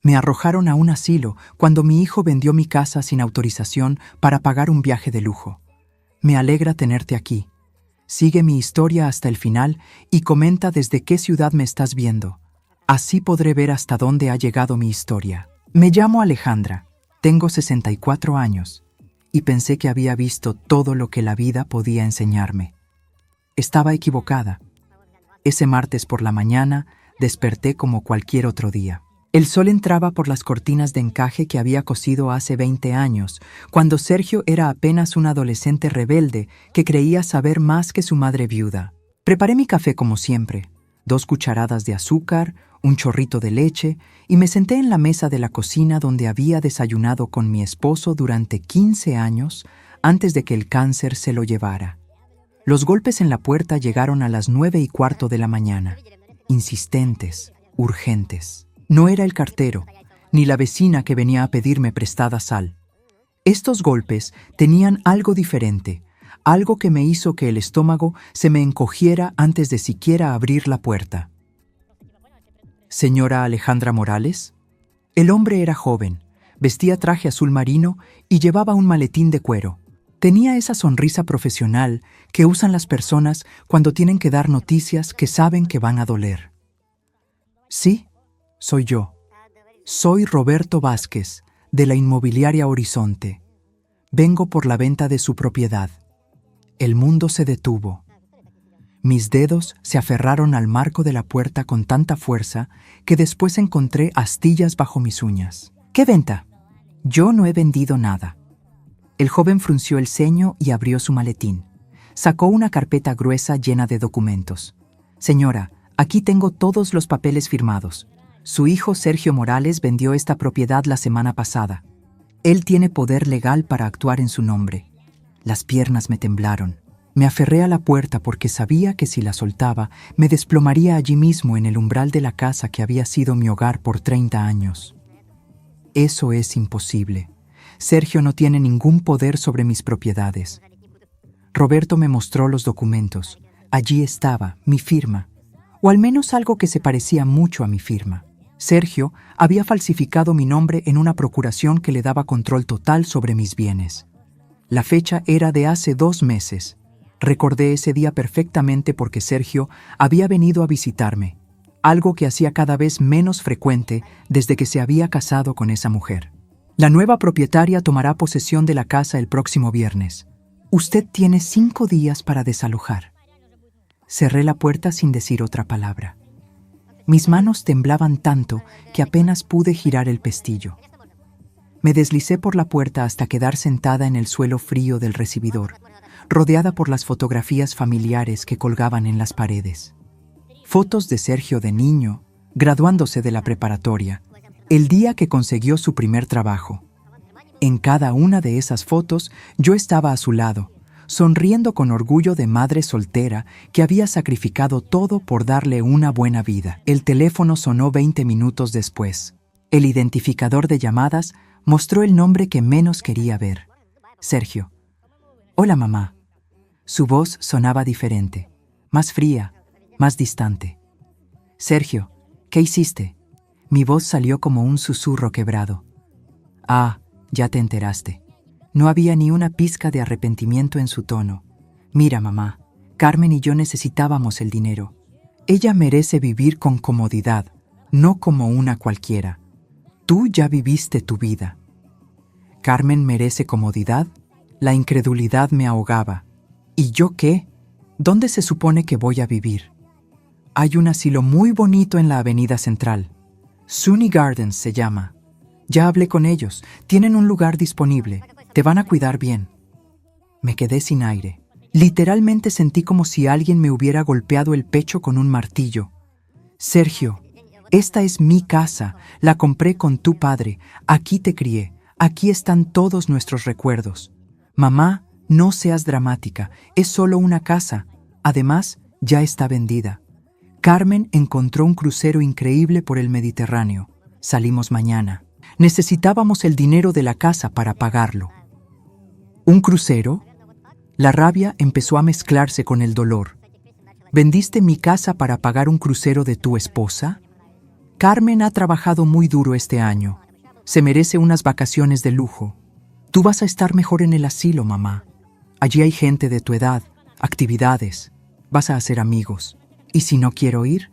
Me arrojaron a un asilo cuando mi hijo vendió mi casa sin autorización para pagar un viaje de lujo. Me alegra tenerte aquí. Sigue mi historia hasta el final y comenta desde qué ciudad me estás viendo. Así podré ver hasta dónde ha llegado mi historia. Me llamo Alejandra, tengo 64 años y pensé que había visto todo lo que la vida podía enseñarme. Estaba equivocada. Ese martes por la mañana desperté como cualquier otro día. El sol entraba por las cortinas de encaje que había cosido hace 20 años, cuando Sergio era apenas un adolescente rebelde que creía saber más que su madre viuda. Preparé mi café como siempre, 2 cucharadas de azúcar, un chorrito de leche, y me senté en la mesa de la cocina donde había desayunado con mi esposo durante 15 años antes de que el cáncer se lo llevara. Los golpes en la puerta llegaron a las 9:15 de la mañana, insistentes, urgentes. No era el cartero, ni la vecina que venía a pedirme prestada sal. Estos golpes tenían algo diferente, algo que me hizo que el estómago se me encogiera antes de siquiera abrir la puerta. ¿Señora Alejandra Morales? El hombre era joven, vestía traje azul marino y llevaba un maletín de cuero. Tenía esa sonrisa profesional que usan las personas cuando tienen que dar noticias que saben que van a doler. Sí, soy yo. Soy Roberto Vázquez, de la inmobiliaria Horizonte. Vengo por la venta de su propiedad. El mundo se detuvo. Mis dedos se aferraron al marco de la puerta con tanta fuerza que después encontré astillas bajo mis uñas. ¿Qué venta? Yo no he vendido nada. El joven frunció el ceño y abrió su maletín. Sacó una carpeta gruesa llena de documentos. Señora, aquí tengo todos los papeles firmados. Su hijo Sergio Morales vendió esta propiedad la semana pasada. Él tiene poder legal para actuar en su nombre. Las piernas me temblaron. Me aferré a la puerta porque sabía que si la soltaba, me desplomaría allí mismo en el umbral de la casa que había sido mi hogar por 30 años. Eso es imposible. Sergio no tiene ningún poder sobre mis propiedades. Roberto me mostró los documentos. Allí estaba, mi firma, o al menos algo que se parecía mucho a mi firma. Sergio había falsificado mi nombre en una procuración que le daba control total sobre mis bienes. La fecha era de hace 2 meses. Recordé ese día perfectamente porque Sergio había venido a visitarme, algo que hacía cada vez menos frecuente desde que se había casado con esa mujer. La nueva propietaria tomará posesión de la casa el próximo viernes. Usted tiene 5 días para desalojar. Cerré la puerta sin decir otra palabra. Mis manos temblaban tanto que apenas pude girar el pestillo. Me deslicé por la puerta hasta quedar sentada en el suelo frío del recibidor, rodeada por las fotografías familiares que colgaban en las paredes. Fotos de Sergio de niño, graduándose de la preparatoria, el día que consiguió su primer trabajo. En cada una de esas fotos yo estaba a su lado, sonriendo con orgullo de madre soltera que había sacrificado todo por darle una buena vida. El teléfono sonó 20 minutos después. El identificador de llamadas mostró el nombre que menos quería ver. Sergio. Hola, mamá. Su voz sonaba diferente, más fría, más distante. Sergio, ¿qué hiciste? Mi voz salió como un susurro quebrado. Ah, ya te enteraste. No había ni una pizca de arrepentimiento en su tono. Mira, mamá, Carmen y yo necesitábamos el dinero. Ella merece vivir con comodidad, no como una cualquiera. Tú ya viviste tu vida. ¿Carmen merece comodidad? La incredulidad me ahogaba. ¿Y yo qué? ¿Dónde se supone que voy a vivir? Hay un asilo muy bonito en la Avenida Central. SUNY Gardens se llama. Ya hablé con ellos, tienen un lugar disponible. Te van a cuidar bien. Me quedé sin aire. Literalmente sentí como si alguien me hubiera golpeado el pecho con un martillo. Sergio, esta es mi casa, la compré con tu padre, aquí te crié, aquí están todos nuestros recuerdos. Mamá, no seas dramática, es solo una casa. Además, ya está vendida. Carmen encontró un crucero increíble por el Mediterráneo. Salimos mañana. Necesitábamos el dinero de la casa para pagarlo. ¿Un crucero? La rabia empezó a mezclarse con el dolor. ¿Vendiste mi casa para pagar un crucero de tu esposa? Carmen ha trabajado muy duro este año. Se merece unas vacaciones de lujo. Tú vas a estar mejor en el asilo, mamá. Allí hay gente de tu edad, actividades. Vas a hacer amigos. ¿Y si no quiero ir?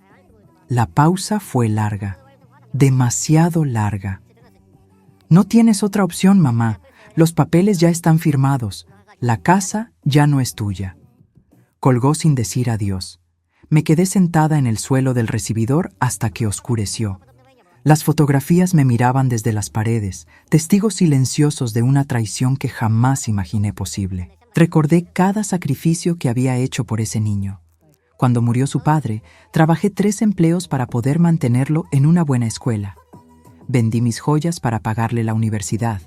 La pausa fue larga, demasiado larga. No tienes otra opción, mamá. Los papeles ya están firmados. La casa ya no es tuya. Colgó sin decir adiós. Me quedé sentada en el suelo del recibidor hasta que oscureció. Las fotografías me miraban desde las paredes, testigos silenciosos de una traición que jamás imaginé posible. Recordé cada sacrificio que había hecho por ese niño. Cuando murió su padre, trabajé 3 empleos para poder mantenerlo en una buena escuela. Vendí mis joyas para pagarle la universidad.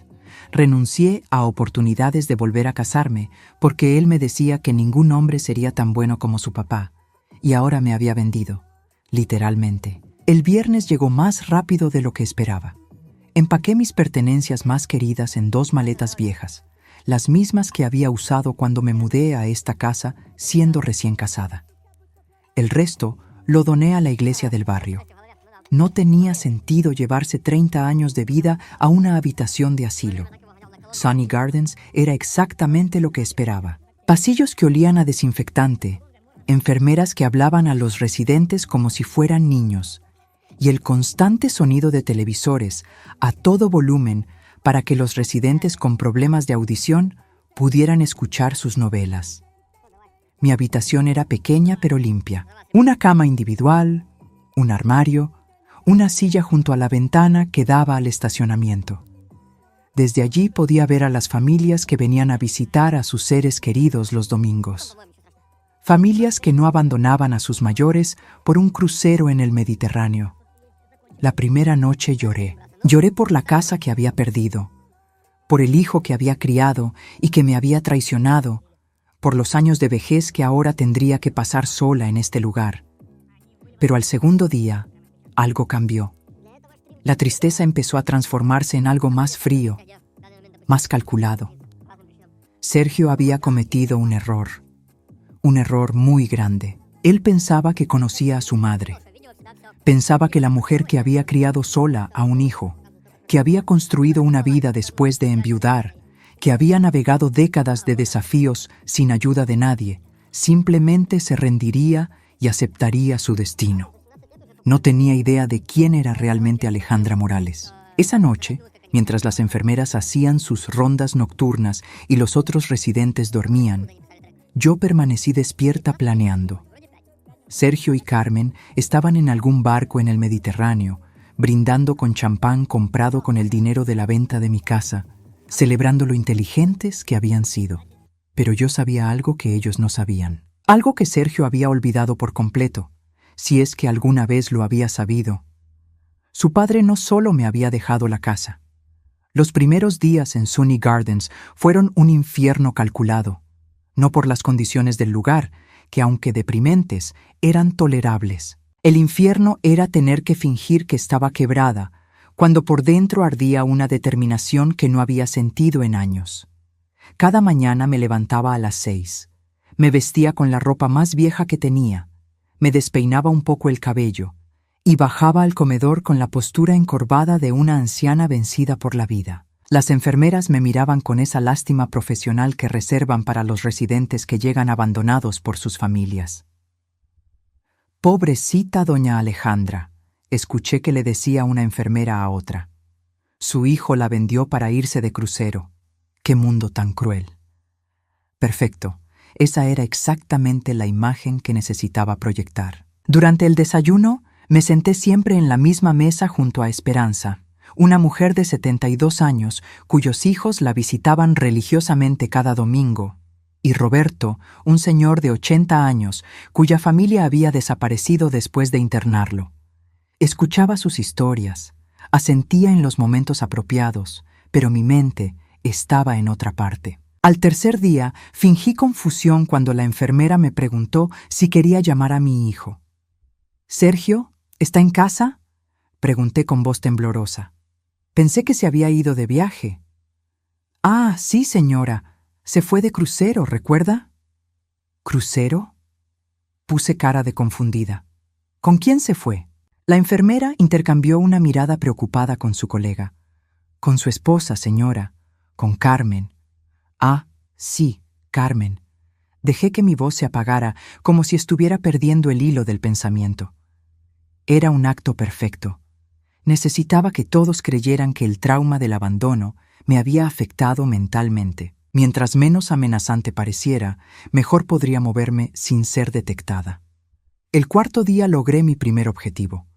Renuncié a oportunidades de volver a casarme porque él me decía que ningún hombre sería tan bueno como su papá. Y ahora me había vendido, literalmente. El viernes llegó más rápido de lo que esperaba. Empaqué mis pertenencias más queridas en 2 maletas viejas, las mismas que había usado cuando me mudé a esta casa siendo recién casada. El resto lo doné a la iglesia del barrio. No tenía sentido llevarse 30 años de vida a una habitación de asilo. Sunny Gardens era exactamente lo que esperaba. Pasillos que olían a desinfectante, enfermeras que hablaban a los residentes como si fueran niños, y el constante sonido de televisores a todo volumen para que los residentes con problemas de audición pudieran escuchar sus novelas. Mi habitación era pequeña pero limpia. Una cama individual, un armario, una silla junto a la ventana que daba al estacionamiento. Desde allí podía ver a las familias que venían a visitar a sus seres queridos los domingos. Familias que no abandonaban a sus mayores por un crucero en el Mediterráneo. La primera noche lloré. Lloré por la casa que había perdido, por el hijo que había criado y que me había traicionado, por los años de vejez que ahora tendría que pasar sola en este lugar. Pero al segundo día, algo cambió. La tristeza empezó a transformarse en algo más frío, más calculado. Sergio había cometido un error muy grande. Él pensaba que conocía a su madre. Pensaba que la mujer que había criado sola a un hijo, que había construido una vida después de enviudar, que había navegado décadas de desafíos sin ayuda de nadie, simplemente se rendiría y aceptaría su destino. No tenía idea de quién era realmente Alejandra Morales. Esa noche, mientras las enfermeras hacían sus rondas nocturnas y los otros residentes dormían, yo permanecí despierta planeando. Sergio y Carmen estaban en algún barco en el Mediterráneo, brindando con champán comprado con el dinero de la venta de mi casa, celebrando lo inteligentes que habían sido. Pero yo sabía algo que ellos no sabían. Algo que Sergio había olvidado por completo, si es que alguna vez lo había sabido. Su padre no solo me había dejado la casa. Los primeros días en Sunny Gardens fueron un infierno calculado, no por las condiciones del lugar, que aunque deprimentes, eran tolerables. El infierno era tener que fingir que estaba quebrada, cuando por dentro ardía una determinación que no había sentido en años. Cada mañana me levantaba a las 6. Me vestía con la ropa más vieja que tenía, me despeinaba un poco el cabello y bajaba al comedor con la postura encorvada de una anciana vencida por la vida. Las enfermeras me miraban con esa lástima profesional que reservan para los residentes que llegan abandonados por sus familias. «Pobrecita doña Alejandra», escuché que le decía una enfermera a otra. Su hijo la vendió para irse de crucero. ¡Qué mundo tan cruel! Perfecto, esa era exactamente la imagen que necesitaba proyectar. Durante el desayuno, me senté siempre en la misma mesa junto a Esperanza, una mujer de 72 años cuyos hijos la visitaban religiosamente cada domingo, y Roberto, un señor de 80 años cuya familia había desaparecido después de internarlo. Escuchaba sus historias, asentía en los momentos apropiados, pero mi mente estaba en otra parte. Al tercer día, fingí confusión cuando la enfermera me preguntó si quería llamar a mi hijo. «¿Sergio? ¿Está en casa?», pregunté con voz temblorosa. Pensé que se había ido de viaje. «Ah, sí, señora. Se fue de crucero, ¿recuerda?» «¿Crucero?», puse cara de confundida. «¿Con quién se fue?». La enfermera intercambió una mirada preocupada con su colega. Con su esposa, señora. Con Carmen. Ah, sí, Carmen. Dejé que mi voz se apagara, como si estuviera perdiendo el hilo del pensamiento. Era un acto perfecto. Necesitaba que todos creyeran que el trauma del abandono me había afectado mentalmente. Mientras menos amenazante pareciera, mejor podría moverme sin ser detectada. El cuarto día logré mi primer objetivo.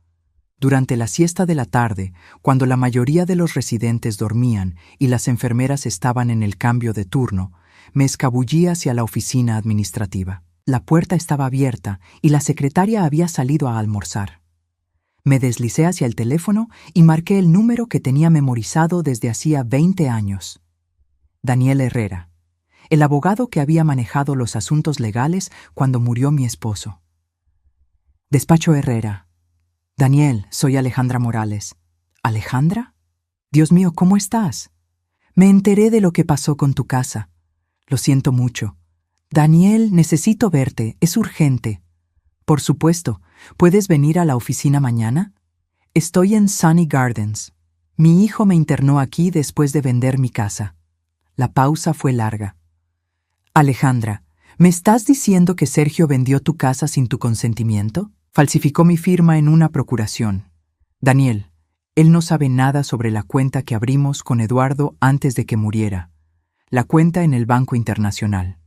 Durante la siesta de la tarde, cuando la mayoría de los residentes dormían y las enfermeras estaban en el cambio de turno, me escabullí hacia la oficina administrativa. La puerta estaba abierta y la secretaria había salido a almorzar. Me deslicé hacia el teléfono y marqué el número que tenía memorizado desde hacía 20 años. Daniel Herrera, el abogado que había manejado los asuntos legales cuando murió mi esposo. Despacho Herrera. Daniel, soy Alejandra Morales. ¿Alejandra? Dios mío, ¿cómo estás? Me enteré de lo que pasó con tu casa. Lo siento mucho. Daniel, necesito verte, es urgente. Por supuesto, ¿puedes venir a la oficina mañana? Estoy en Sunny Gardens. Mi hijo me internó aquí después de vender mi casa. La pausa fue larga. Alejandra, ¿me estás diciendo que Sergio vendió tu casa sin tu consentimiento? Falsificó mi firma en una procuración. Daniel, él no sabe nada sobre la cuenta que abrimos con Eduardo antes de que muriera. La cuenta en el Banco Internacional.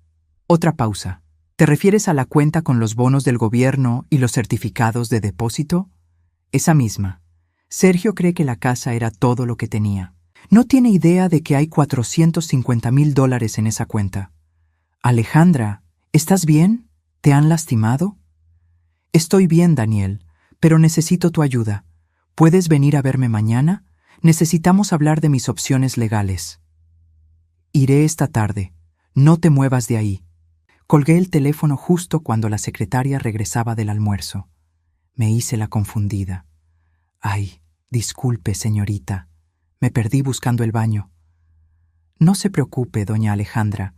Otra pausa. ¿Te refieres a la cuenta con los bonos del gobierno y los certificados de depósito? Esa misma. Sergio cree que la casa era todo lo que tenía. No tiene idea de que hay $450,000 en esa cuenta. Alejandra, ¿estás bien? ¿Te han lastimado? Estoy bien, Daniel, pero necesito tu ayuda. ¿Puedes venir a verme mañana? Necesitamos hablar de mis opciones legales. Iré esta tarde. No te muevas de ahí. Colgué el teléfono justo cuando la secretaria regresaba del almuerzo. Me hice la confundida. Ay, disculpe, señorita. Me perdí buscando el baño. No se preocupe, doña Alejandra.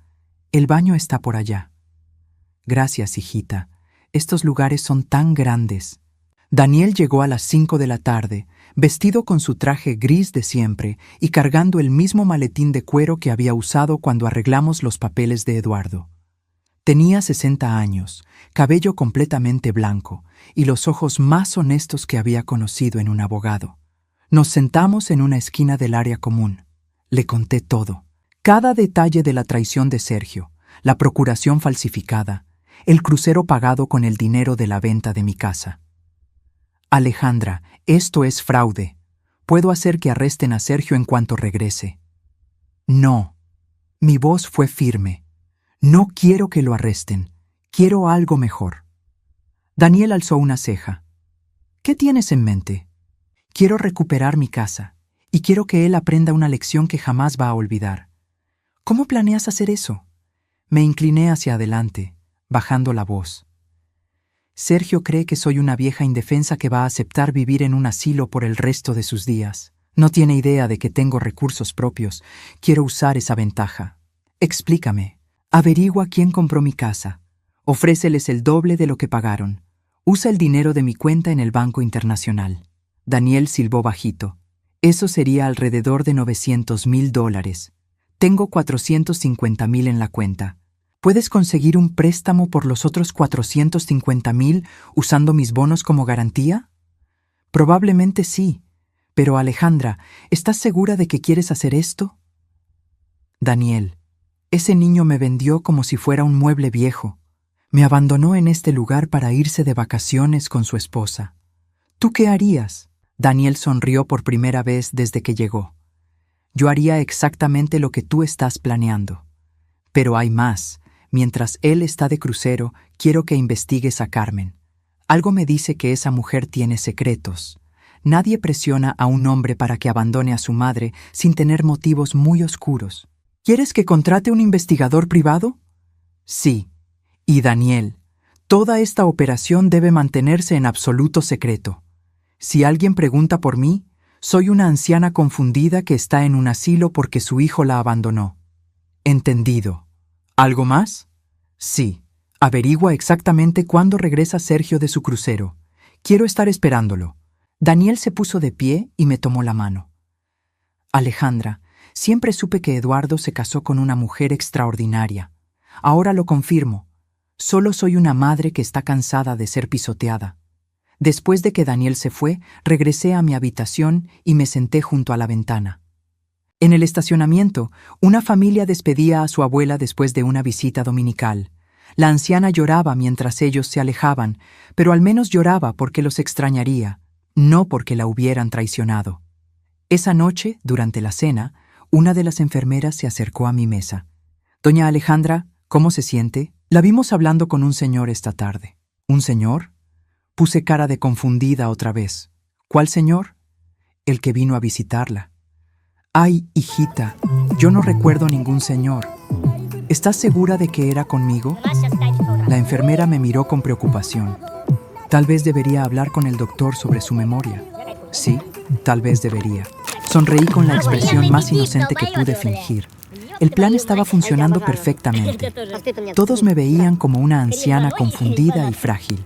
El baño está por allá. Gracias, hijita. Estos lugares son tan grandes. Daniel llegó a las 5 de la tarde, vestido con su traje gris de siempre y cargando el mismo maletín de cuero que había usado cuando arreglamos los papeles de Eduardo. Tenía 60 años, cabello completamente blanco y los ojos más honestos que había conocido en un abogado. Nos sentamos en una esquina del área común. Le conté todo, cada detalle de la traición de Sergio, la procuración falsificada, el crucero pagado con el dinero de la venta de mi casa. Alejandra, esto es fraude. Puedo hacer que arresten a Sergio en cuanto regrese. No. Mi voz fue firme. No quiero que lo arresten. Quiero algo mejor. Daniel alzó una ceja. ¿Qué tienes en mente? Quiero recuperar mi casa y quiero que él aprenda una lección que jamás va a olvidar. ¿Cómo planeas hacer eso? Me incliné hacia adelante, bajando la voz. Sergio cree que soy una vieja indefensa que va a aceptar vivir en un asilo por el resto de sus días. No tiene idea de que tengo recursos propios. Quiero usar esa ventaja. Explícame. Averigua quién compró mi casa. Ofréceles el doble de lo que pagaron. Usa el dinero de mi cuenta en el Banco Internacional. Daniel silbó bajito. Eso sería alrededor de $900,000. Tengo $450,000 en la cuenta. ¿Puedes conseguir un préstamo por los otros $450,000 usando mis bonos como garantía? Probablemente sí. Pero Alejandra, ¿estás segura de que quieres hacer esto? Daniel, ese niño me vendió como si fuera un mueble viejo. Me abandonó en este lugar para irse de vacaciones con su esposa. ¿Tú qué harías? Daniel sonrió por primera vez desde que llegó. Yo haría exactamente lo que tú estás planeando. Pero hay más. Mientras él está de crucero, quiero que investigues a Carmen. Algo me dice que esa mujer tiene secretos. Nadie presiona a un hombre para que abandone a su madre sin tener motivos muy oscuros. ¿Quieres que contrate un investigador privado? Sí. Y Daniel, toda esta operación debe mantenerse en absoluto secreto. Si alguien pregunta por mí, soy una anciana confundida que está en un asilo porque su hijo la abandonó. Entendido. ¿Algo más? Sí. Averigua exactamente cuándo regresa Sergio de su crucero. Quiero estar esperándolo. Daniel se puso de pie y me tomó la mano. Alejandra, siempre supe que Eduardo se casó con una mujer extraordinaria. Ahora lo confirmo. Solo soy una madre que está cansada de ser pisoteada. Después de que Daniel se fue, regresé a mi habitación y me senté junto a la ventana. En el estacionamiento, una familia despedía a su abuela después de una visita dominical. La anciana lloraba mientras ellos se alejaban, pero al menos lloraba porque los extrañaría, no porque la hubieran traicionado. Esa noche, durante la cena, una de las enfermeras se acercó a mi mesa. «Doña Alejandra, ¿cómo se siente? La vimos hablando con un señor esta tarde». «¿Un señor?» Puse cara de confundida otra vez. «¿Cuál señor?» «El que vino a visitarla». «Ay, hijita, yo no recuerdo ningún señor. ¿Estás segura de que era conmigo?» La enfermera me miró con preocupación. «Tal vez debería hablar con el doctor sobre su memoria». «Sí, tal vez debería». Sonreí con la expresión más inocente que pude fingir. El plan estaba funcionando perfectamente. Todos me veían como una anciana confundida y frágil.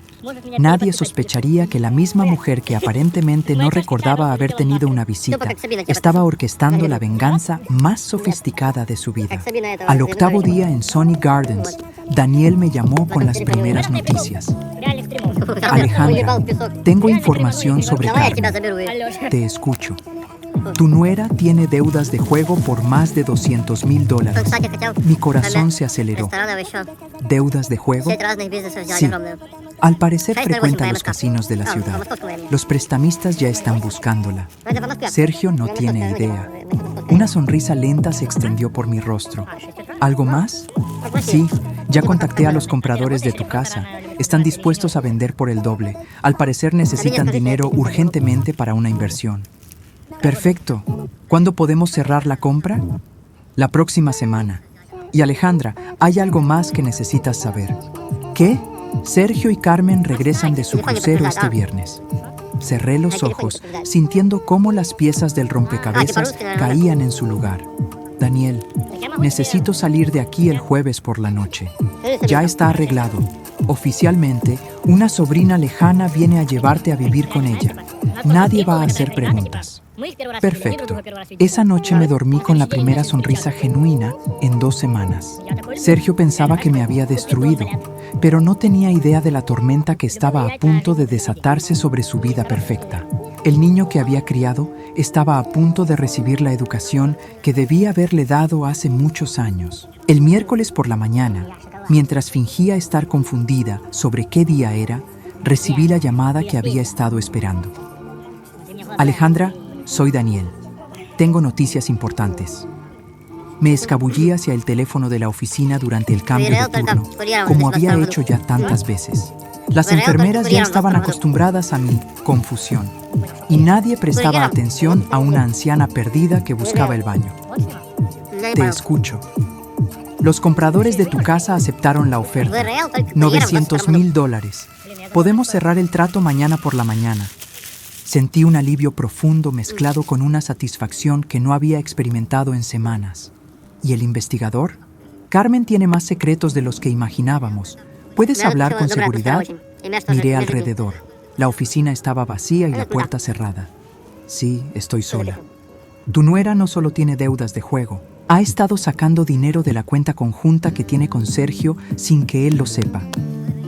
Nadie sospecharía que la misma mujer que aparentemente no recordaba haber tenido una visita estaba orquestando la venganza más sofisticada de su vida. Al octavo día en Sony Gardens, Daniel me llamó con las primeras noticias. «Alejandra, tengo información sobre Carmen. Te escucho». «Tu nuera tiene deudas de juego por más de $200,000. Mi corazón se aceleró». «¿Deudas de juego?» «Sí. Al parecer frecuenta los casinos de la ciudad. Los prestamistas ya están buscándola. Sergio no tiene idea». Una sonrisa lenta se extendió por mi rostro. «¿Algo más?» «Sí, ya contacté a los compradores de tu casa. Están dispuestos a vender por el doble. Al parecer necesitan dinero urgentemente para una inversión». «Perfecto. ¿Cuándo podemos cerrar la compra?» «La próxima semana». «Y Alejandra, hay algo más que necesitas saber». «¿Qué?» «Sergio y Carmen regresan de su crucero este viernes». Cerré los ojos, sintiendo cómo las piezas del rompecabezas caían en su lugar. «Daniel, necesito salir de aquí el jueves por la noche. Ya está arreglado. Oficialmente, una sobrina lejana viene a llevarte a vivir con ella. Nadie va a hacer preguntas». «Perfecto». Esa noche me dormí con la primera sonrisa genuina en 2 semanas. Sergio pensaba que me había destruido, pero no tenía idea de la tormenta que estaba a punto de desatarse sobre su vida perfecta. El niño que había criado estaba a punto de recibir la educación que debía haberle dado hace muchos años. El miércoles por la mañana, mientras fingía estar confundida sobre qué día era, recibí la llamada que había estado esperando. «Alejandra, soy Daniel. Tengo noticias importantes». Me escabullí hacia el teléfono de la oficina durante el cambio de turno, como había hecho ya tantas veces. Las enfermeras ya estaban acostumbradas a mi confusión, y nadie prestaba atención a una anciana perdida que buscaba el baño. «Te escucho». «Los compradores de tu casa aceptaron la oferta. $900,000. Podemos cerrar el trato mañana por la mañana». Sentí un alivio profundo mezclado con una satisfacción que no había experimentado en semanas. ¿Y el investigador? «Carmen tiene más secretos de los que imaginábamos. ¿Puedes hablar con seguridad?» Miré alrededor. La oficina estaba vacía y la puerta cerrada. «Sí, estoy sola». «Tu nuera no solo tiene deudas de juego. Ha estado sacando dinero de la cuenta conjunta que tiene con Sergio sin que él lo sepa.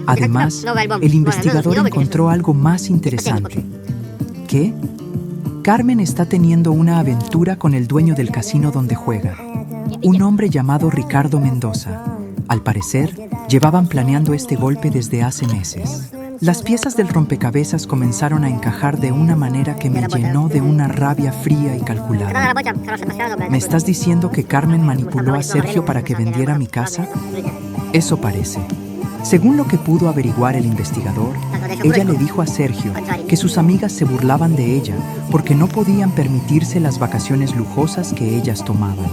Además, el investigador encontró algo más interesante». «¿Qué?» «Carmen está teniendo una aventura con el dueño del casino donde juega, un hombre llamado Ricardo Mendoza. Al parecer, llevaban planeando este golpe desde hace meses». Las piezas del rompecabezas comenzaron a encajar de una manera que me llenó de una rabia fría y calculada. «¿Me estás diciendo que Carmen manipuló a Sergio para que vendiera mi casa?» «Eso parece». Según lo que pudo averiguar el investigador, ella le dijo a Sergio que sus amigas se burlaban de ella porque no podían permitirse las vacaciones lujosas que ellas tomaban.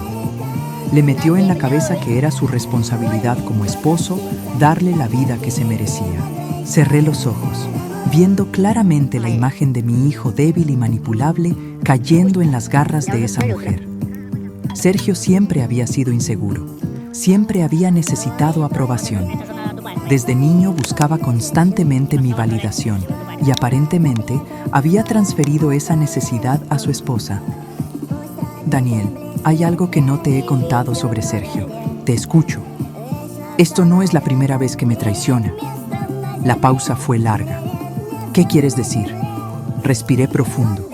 Le metió en la cabeza que era su responsabilidad como esposo darle la vida que se merecía. Cerré los ojos, viendo claramente la imagen de mi hijo débil y manipulable cayendo en las garras de esa mujer. Sergio siempre había sido inseguro, siempre había necesitado aprobación. Desde niño buscaba constantemente mi validación, y aparentemente había transferido esa necesidad a su esposa. Daniel, hay algo que no te he contado sobre Sergio. Te escucho. Esto no es la primera vez que me traiciona. La pausa fue larga. ¿Qué quieres decir? Respiré profundo.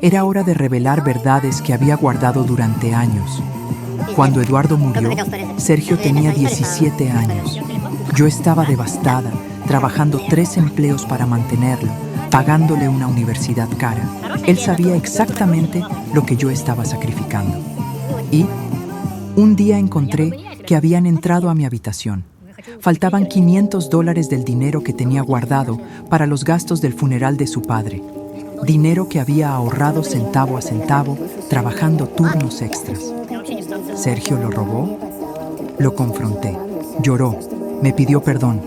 Era hora de revelar verdades que había guardado durante años. Cuando Eduardo murió, Sergio tenía 17 años. Yo estaba devastada, trabajando 3 empleos para mantenerlo, pagándole una universidad cara. Él sabía exactamente lo que yo estaba sacrificando. Y un día encontré que habían entrado a mi habitación. Faltaban $500 del dinero que tenía guardado para los gastos del funeral de su padre. Dinero que había ahorrado centavo a centavo, trabajando turnos extras. ¿Sergio lo robó? Lo confronté. Lloró. Me pidió perdón.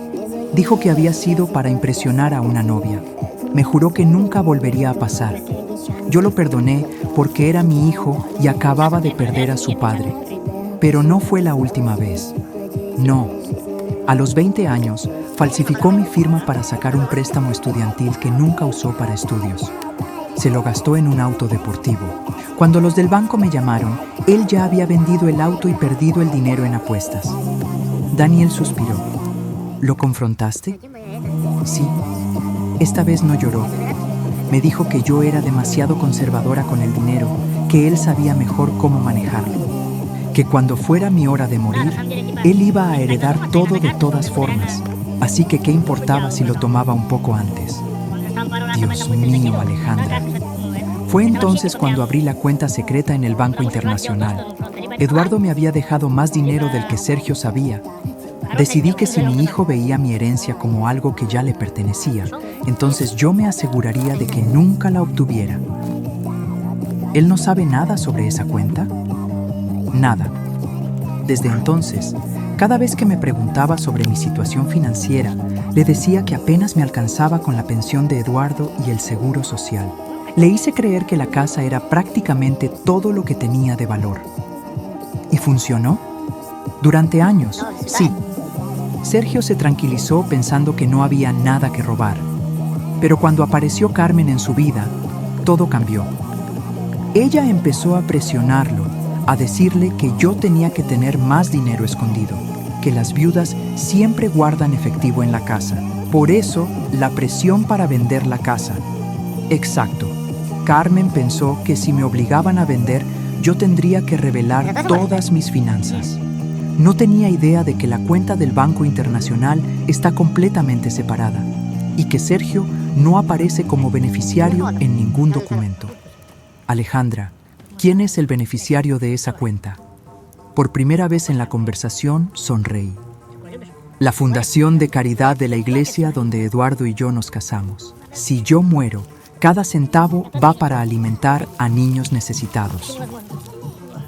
Dijo que había sido para impresionar a una novia. Me juró que nunca volvería a pasar. Yo lo perdoné porque era mi hijo y acababa de perder a su padre. Pero no fue la última vez. No. A los 20 años, falsificó mi firma para sacar un préstamo estudiantil que nunca usó para estudios. Se lo gastó en un auto deportivo. Cuando los del banco me llamaron, él ya había vendido el auto y perdido el dinero en apuestas. Daniel suspiró. ¿Lo confrontaste? Sí. Esta vez no lloró. Me dijo que yo era demasiado conservadora con el dinero, que él sabía mejor cómo manejarlo. Que cuando fuera mi hora de morir, él iba a heredar todo de todas formas. Así que ¿qué importaba si lo tomaba un poco antes? Dios mío, Alejandra. Fue entonces cuando abrí la cuenta secreta en el Banco Internacional. Eduardo me había dejado más dinero del que Sergio sabía. Decidí que si mi hijo veía mi herencia como algo que ya le pertenecía, entonces yo me aseguraría de que nunca la obtuviera. ¿Él no sabe nada sobre esa cuenta? Nada. Desde entonces, cada vez que me preguntaba sobre mi situación financiera, le decía que apenas me alcanzaba con la pensión de Eduardo y el seguro social. Le hice creer que la casa era prácticamente todo lo que tenía de valor. ¿Y funcionó? Durante años, sí. Sergio se tranquilizó pensando que no había nada que robar. Pero cuando apareció Carmen en su vida, todo cambió. Ella empezó a presionarlo, a decirle que yo tenía que tener más dinero escondido, que las viudas siempre guardan efectivo en la casa. Por eso, la presión para vender la casa. Exacto. Carmen pensó que si me obligaban a vender, yo tendría que revelar todas mis finanzas. No tenía idea de que la cuenta del Banco Internacional está completamente separada y que Sergio no aparece como beneficiario en ningún documento. Alejandra, ¿quién es el beneficiario de esa cuenta? Por primera vez en la conversación, sonreí. La Fundación de Caridad de la iglesia donde Eduardo y yo nos casamos. Si yo muero, cada centavo va para alimentar a niños necesitados.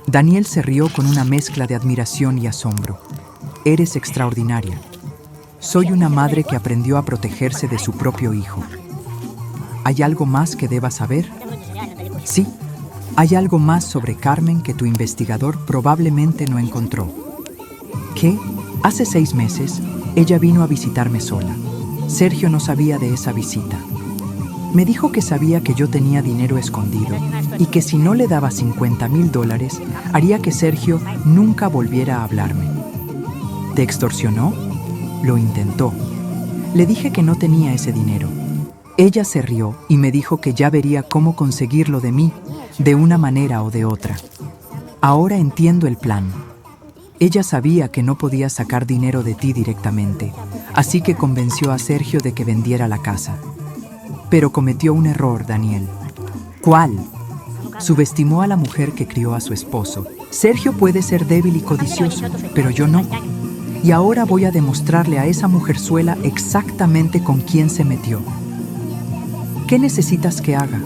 Daniel se rió con una mezcla de admiración y asombro. Eres extraordinaria. Soy una madre que aprendió a protegerse de su propio hijo. ¿Hay algo más que debas saber? Sí, hay algo más sobre Carmen que tu investigador probablemente no encontró. ¿Qué? Hace 6 meses, ella vino a visitarme sola. Sergio no sabía de esa visita. Me dijo que sabía que yo tenía dinero escondido y que si no le daba $50,000, haría que Sergio nunca volviera a hablarme. ¿Te extorsionó? Lo intentó. Le dije que no tenía ese dinero. Ella se rió y me dijo que ya vería cómo conseguirlo de mí, de una manera o de otra. Ahora entiendo el plan. Ella sabía que no podía sacar dinero de ti directamente, así que convenció a Sergio de que vendiera la casa. Pero cometió un error, Daniel. ¿Cuál? Subestimó a la mujer que crió a su esposo. Sergio puede ser débil y codicioso, pero yo no. Y ahora voy a demostrarle a esa mujerzuela exactamente con quién se metió. ¿Qué necesitas que haga?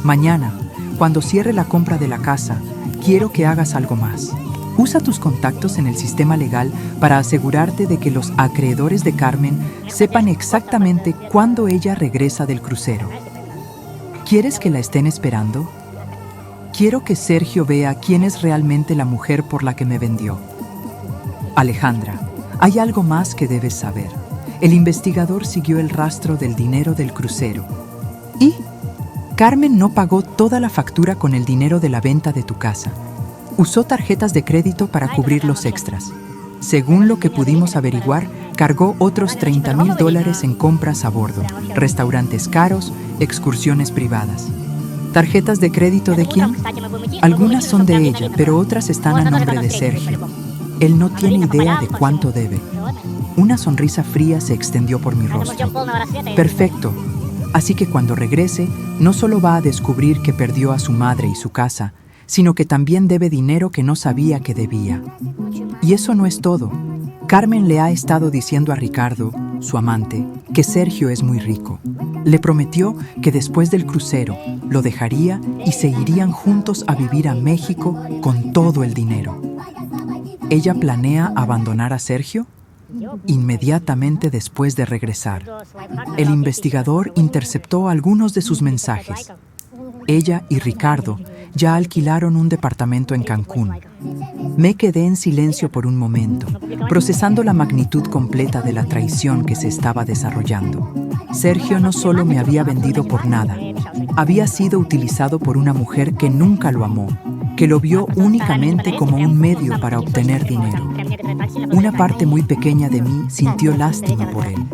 Mañana, cuando cierre la compra de la casa, quiero que hagas algo más. Usa tus contactos en el sistema legal para asegurarte de que los acreedores de Carmen sepan exactamente cuándo ella regresa del crucero. ¿Quieres que la estén esperando? Quiero que Sergio vea quién es realmente la mujer por la que me vendió. Alejandra, hay algo más que debes saber. El investigador siguió el rastro del dinero del crucero. ¿Y? Carmen no pagó toda la factura con el dinero de la venta de tu casa. Usó tarjetas de crédito para cubrir los extras. Según lo que pudimos averiguar, cargó otros $30,000 en compras a bordo, restaurantes caros, excursiones privadas. ¿Tarjetas de crédito de quién? Algunas son de ella, pero otras están a nombre de Sergio. Él no tiene idea de cuánto debe. Una sonrisa fría se extendió por mi rostro. Perfecto. Así que cuando regrese, no solo va a descubrir que perdió a su madre y su casa, sino que también debe dinero que no sabía que debía. Y eso no es todo. Carmen le ha estado diciendo a Ricardo, su amante, que Sergio es muy rico. Le prometió que después del crucero lo dejaría y se irían juntos a vivir a México con todo el dinero. ¿Ella planea abandonar a Sergio? Inmediatamente después de regresar, el investigador interceptó algunos de sus mensajes. Ella y Ricardo ya alquilaron un departamento en Cancún. Me quedé en silencio por un momento, procesando la magnitud completa de la traición que se estaba desarrollando. Sergio no solo me había vendido por nada, había sido utilizado por una mujer que nunca lo amó, que lo vio únicamente como un medio para obtener dinero. Una parte muy pequeña de mí sintió lástima por él,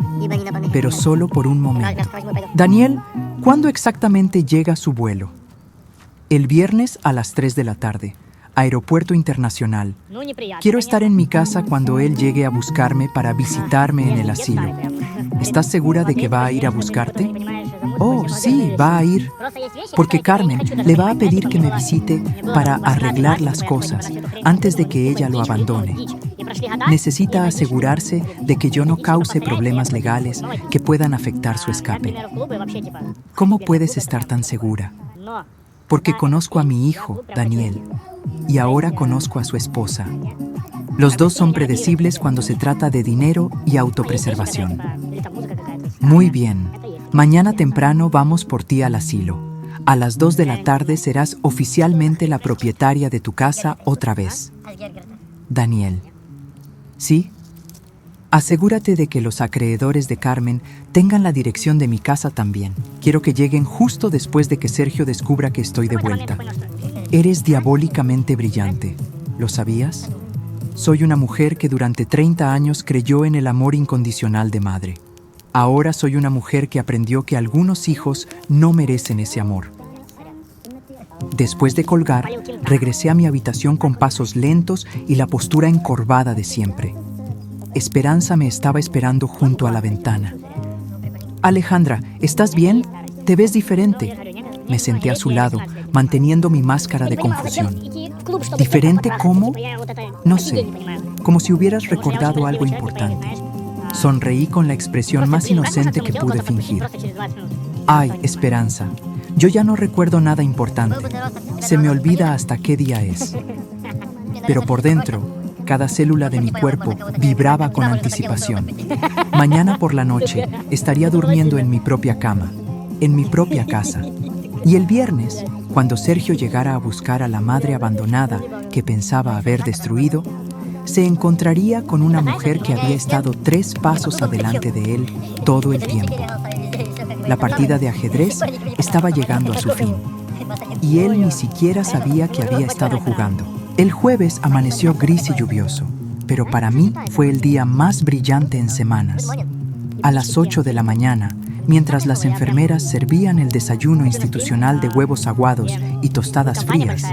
pero solo por un momento. Daniel, ¿cuándo exactamente llega su vuelo? El viernes a las 3 de la tarde, Aeropuerto Internacional. Quiero estar en mi casa cuando él llegue a buscarme para visitarme en el asilo. ¿Estás segura de que va a ir a buscarte? Oh, sí, va a ir. Porque Carmen le va a pedir que me visite para arreglar las cosas antes de que ella lo abandone. Necesita asegurarse de que yo no cause problemas legales que puedan afectar su escape. ¿Cómo puedes estar tan segura? Porque conozco a mi hijo, Daniel, y ahora conozco a su esposa. Los dos son predecibles cuando se trata de dinero y autopreservación. Muy bien. Mañana temprano vamos por ti al asilo. A las 2 de la tarde serás oficialmente la propietaria de tu casa otra vez. Daniel. ¿Sí? Asegúrate de que los acreedores de Carmen tengan la dirección de mi casa también. Quiero que lleguen justo después de que Sergio descubra que estoy de vuelta. Eres diabólicamente brillante. ¿Lo sabías? Soy una mujer que durante 30 años creyó en el amor incondicional de madre. Ahora soy una mujer que aprendió que algunos hijos no merecen ese amor. Después de colgar, regresé a mi habitación con pasos lentos y la postura encorvada de siempre. Esperanza me estaba esperando junto a la ventana. Alejandra, ¿estás bien? Te ves diferente. Me senté a su lado, manteniendo mi máscara de confusión. ¿Diferente cómo? No sé, como si hubieras recordado algo importante. Sonreí con la expresión más inocente que pude fingir. Ay, Esperanza, yo ya no recuerdo nada importante. Se me olvida hasta qué día es. Pero por dentro, cada célula de mi cuerpo vibraba con anticipación. Mañana por la noche estaría durmiendo en mi propia cama, en mi propia casa. Y el viernes, cuando Sergio llegara a buscar a la madre abandonada que pensaba haber destruido, se encontraría con una mujer que había estado 3 pasos adelante de él todo el tiempo. La partida de ajedrez estaba llegando a su fin, y él ni siquiera sabía que había estado jugando. El jueves amaneció gris y lluvioso, pero para mí fue el día más brillante en semanas. A las 8 de la mañana, mientras las enfermeras servían el desayuno institucional de huevos aguados y tostadas frías,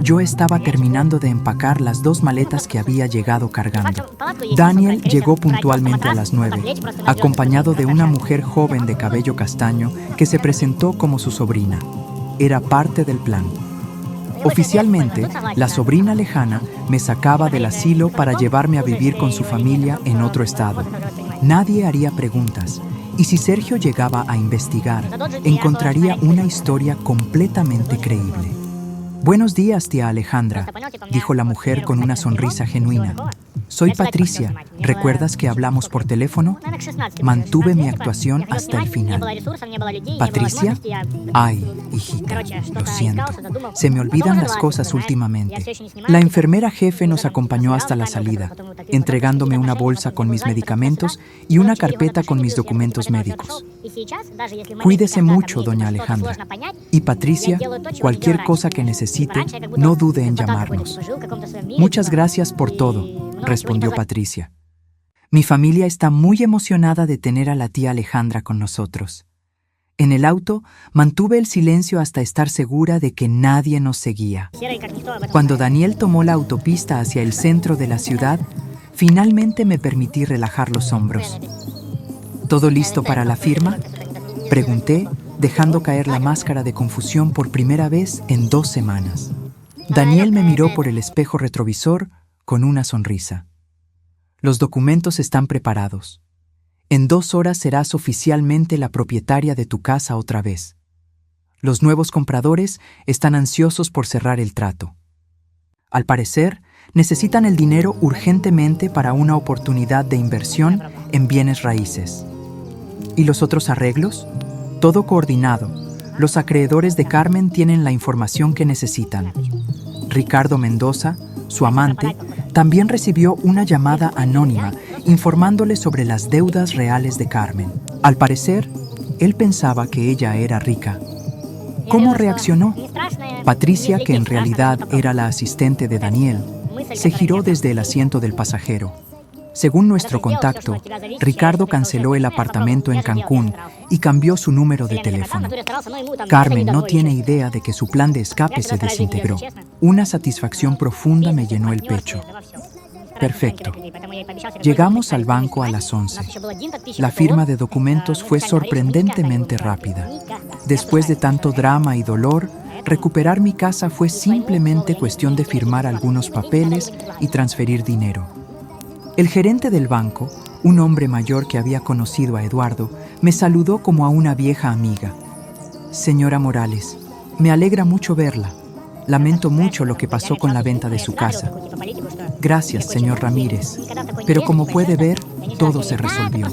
yo estaba terminando de empacar las 2 maletas que había llegado cargando. Daniel llegó puntualmente a las 9, acompañado de una mujer joven de cabello castaño que se presentó como su sobrina. Era parte del plan. Oficialmente, la sobrina lejana me sacaba del asilo para llevarme a vivir con su familia en otro estado. Nadie haría preguntas, y si Sergio llegaba a investigar, encontraría una historia completamente creíble. Buenos días, tía Alejandra, dijo la mujer con una sonrisa genuina. Soy Patricia. ¿Recuerdas que hablamos por teléfono? Mantuve mi actuación hasta el final. ¿Patricia? Ay, hijita, lo siento. Se me olvidan las cosas últimamente. La enfermera jefe nos acompañó hasta la salida, entregándome una bolsa con mis medicamentos y una carpeta con mis documentos médicos. Cuídese mucho, doña Alejandra. Y Patricia, cualquier cosa que necesite, no dude en llamarnos. Muchas gracias por todo, respondió Patricia. Mi familia está muy emocionada de tener a la tía Alejandra con nosotros. En el auto, mantuve el silencio hasta estar segura de que nadie nos seguía. Cuando Daniel tomó la autopista hacia el centro de la ciudad, finalmente me permití relajar los hombros. ¿Todo listo para la firma?, pregunté, dejando caer la máscara de confusión por primera vez en 2 semanas. Daniel me miró por el espejo retrovisor con una sonrisa. Los documentos están preparados. En 2 horas serás oficialmente la propietaria de tu casa otra vez. Los nuevos compradores están ansiosos por cerrar el trato. Al parecer, necesitan el dinero urgentemente para una oportunidad de inversión en bienes raíces. ¿Y los otros arreglos? Todo coordinado. Los acreedores de Carmen tienen la información que necesitan. Ricardo Mendoza, su amante, también recibió una llamada anónima informándole sobre las deudas reales de Carmen. Al parecer, él pensaba que ella era rica. ¿Cómo reaccionó? Patricia, que en realidad era la asistente de Daniel, se giró desde el asiento del pasajero. Según nuestro contacto, Ricardo canceló el apartamento en Cancún y cambió su número de teléfono. Carmen no tiene idea de que su plan de escape se desintegró. Una satisfacción profunda me llenó el pecho. Perfecto. Llegamos al banco a las 11. La firma de documentos fue sorprendentemente rápida. Después de tanto drama y dolor, recuperar mi casa fue simplemente cuestión de firmar algunos papeles y transferir dinero. El gerente del banco, un hombre mayor que había conocido a Eduardo, me saludó como a una vieja amiga. Señora Morales, me alegra mucho verla. Lamento mucho lo que pasó con la venta de su casa. Gracias, señor Ramírez. Pero como puede ver, todo se resolvió.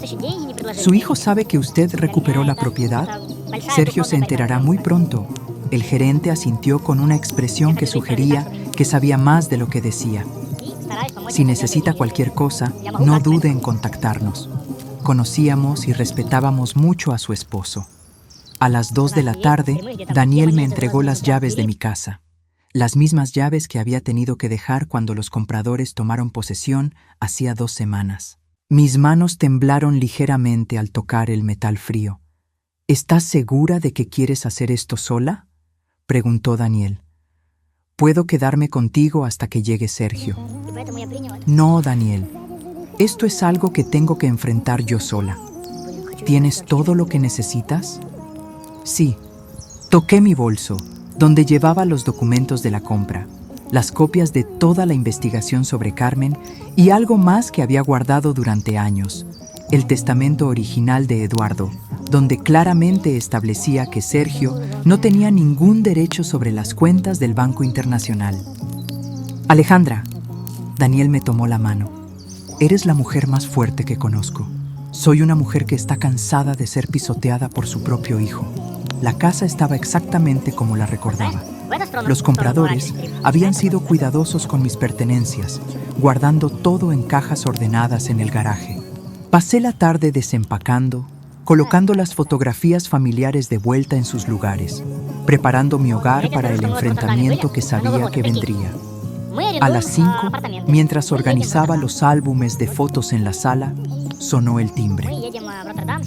¿Su hijo sabe que usted recuperó la propiedad? Sergio se enterará muy pronto. El gerente asintió con una expresión que sugería que sabía más de lo que decía. Si necesita cualquier cosa, no dude en contactarnos. Conocíamos y respetábamos mucho a su esposo. A las 2 de la tarde, Daniel me entregó las llaves de mi casa. Las mismas llaves que había tenido que dejar cuando los compradores tomaron posesión hacía 2 semanas. Mis manos temblaron ligeramente al tocar el metal frío. ¿Estás segura de que quieres hacer esto sola?, preguntó Daniel. Puedo quedarme contigo hasta que llegue Sergio. No, Daniel. Esto es algo que tengo que enfrentar yo sola. ¿Tienes todo lo que necesitas? Sí. Toqué mi bolso, donde llevaba los documentos de la compra, las copias de toda la investigación sobre Carmen y algo más que había guardado durante años, el testamento original de Eduardo, donde claramente establecía que Sergio no tenía ningún derecho sobre las cuentas del Banco Internacional. Alejandra, Daniel me tomó la mano. Eres la mujer más fuerte que conozco. Soy una mujer que está cansada de ser pisoteada por su propio hijo. La casa estaba exactamente como la recordaba. Los compradores habían sido cuidadosos con mis pertenencias, guardando todo en cajas ordenadas en el garaje. Pasé la tarde desempacando, colocando las fotografías familiares de vuelta en sus lugares, preparando mi hogar para el enfrentamiento que sabía que vendría. A las 5, mientras organizaba los álbumes de fotos en la sala, sonó el timbre.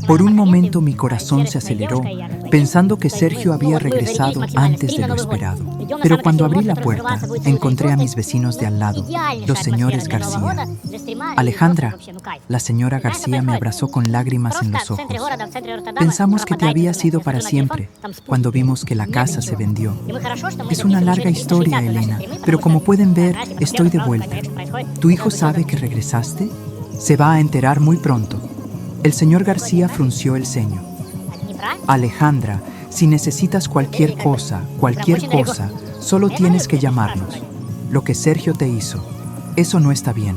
Por un momento mi corazón se aceleró, pensando que Sergio había regresado antes de lo esperado. Pero cuando abrí la puerta, encontré a mis vecinos de al lado, los señores García. Alejandra, la señora García me abrazó con lágrimas en los ojos. Pensamos que te habías ido para siempre, cuando vimos que la casa se vendió. Es una larga historia, Elena, pero como pueden ver, estoy de vuelta. ¿Tu hijo sabe que regresaste? Se va a enterar muy pronto. El señor García frunció el ceño. Alejandra, si necesitas cualquier cosa, solo tienes que llamarnos. Lo que Sergio te hizo, eso no está bien.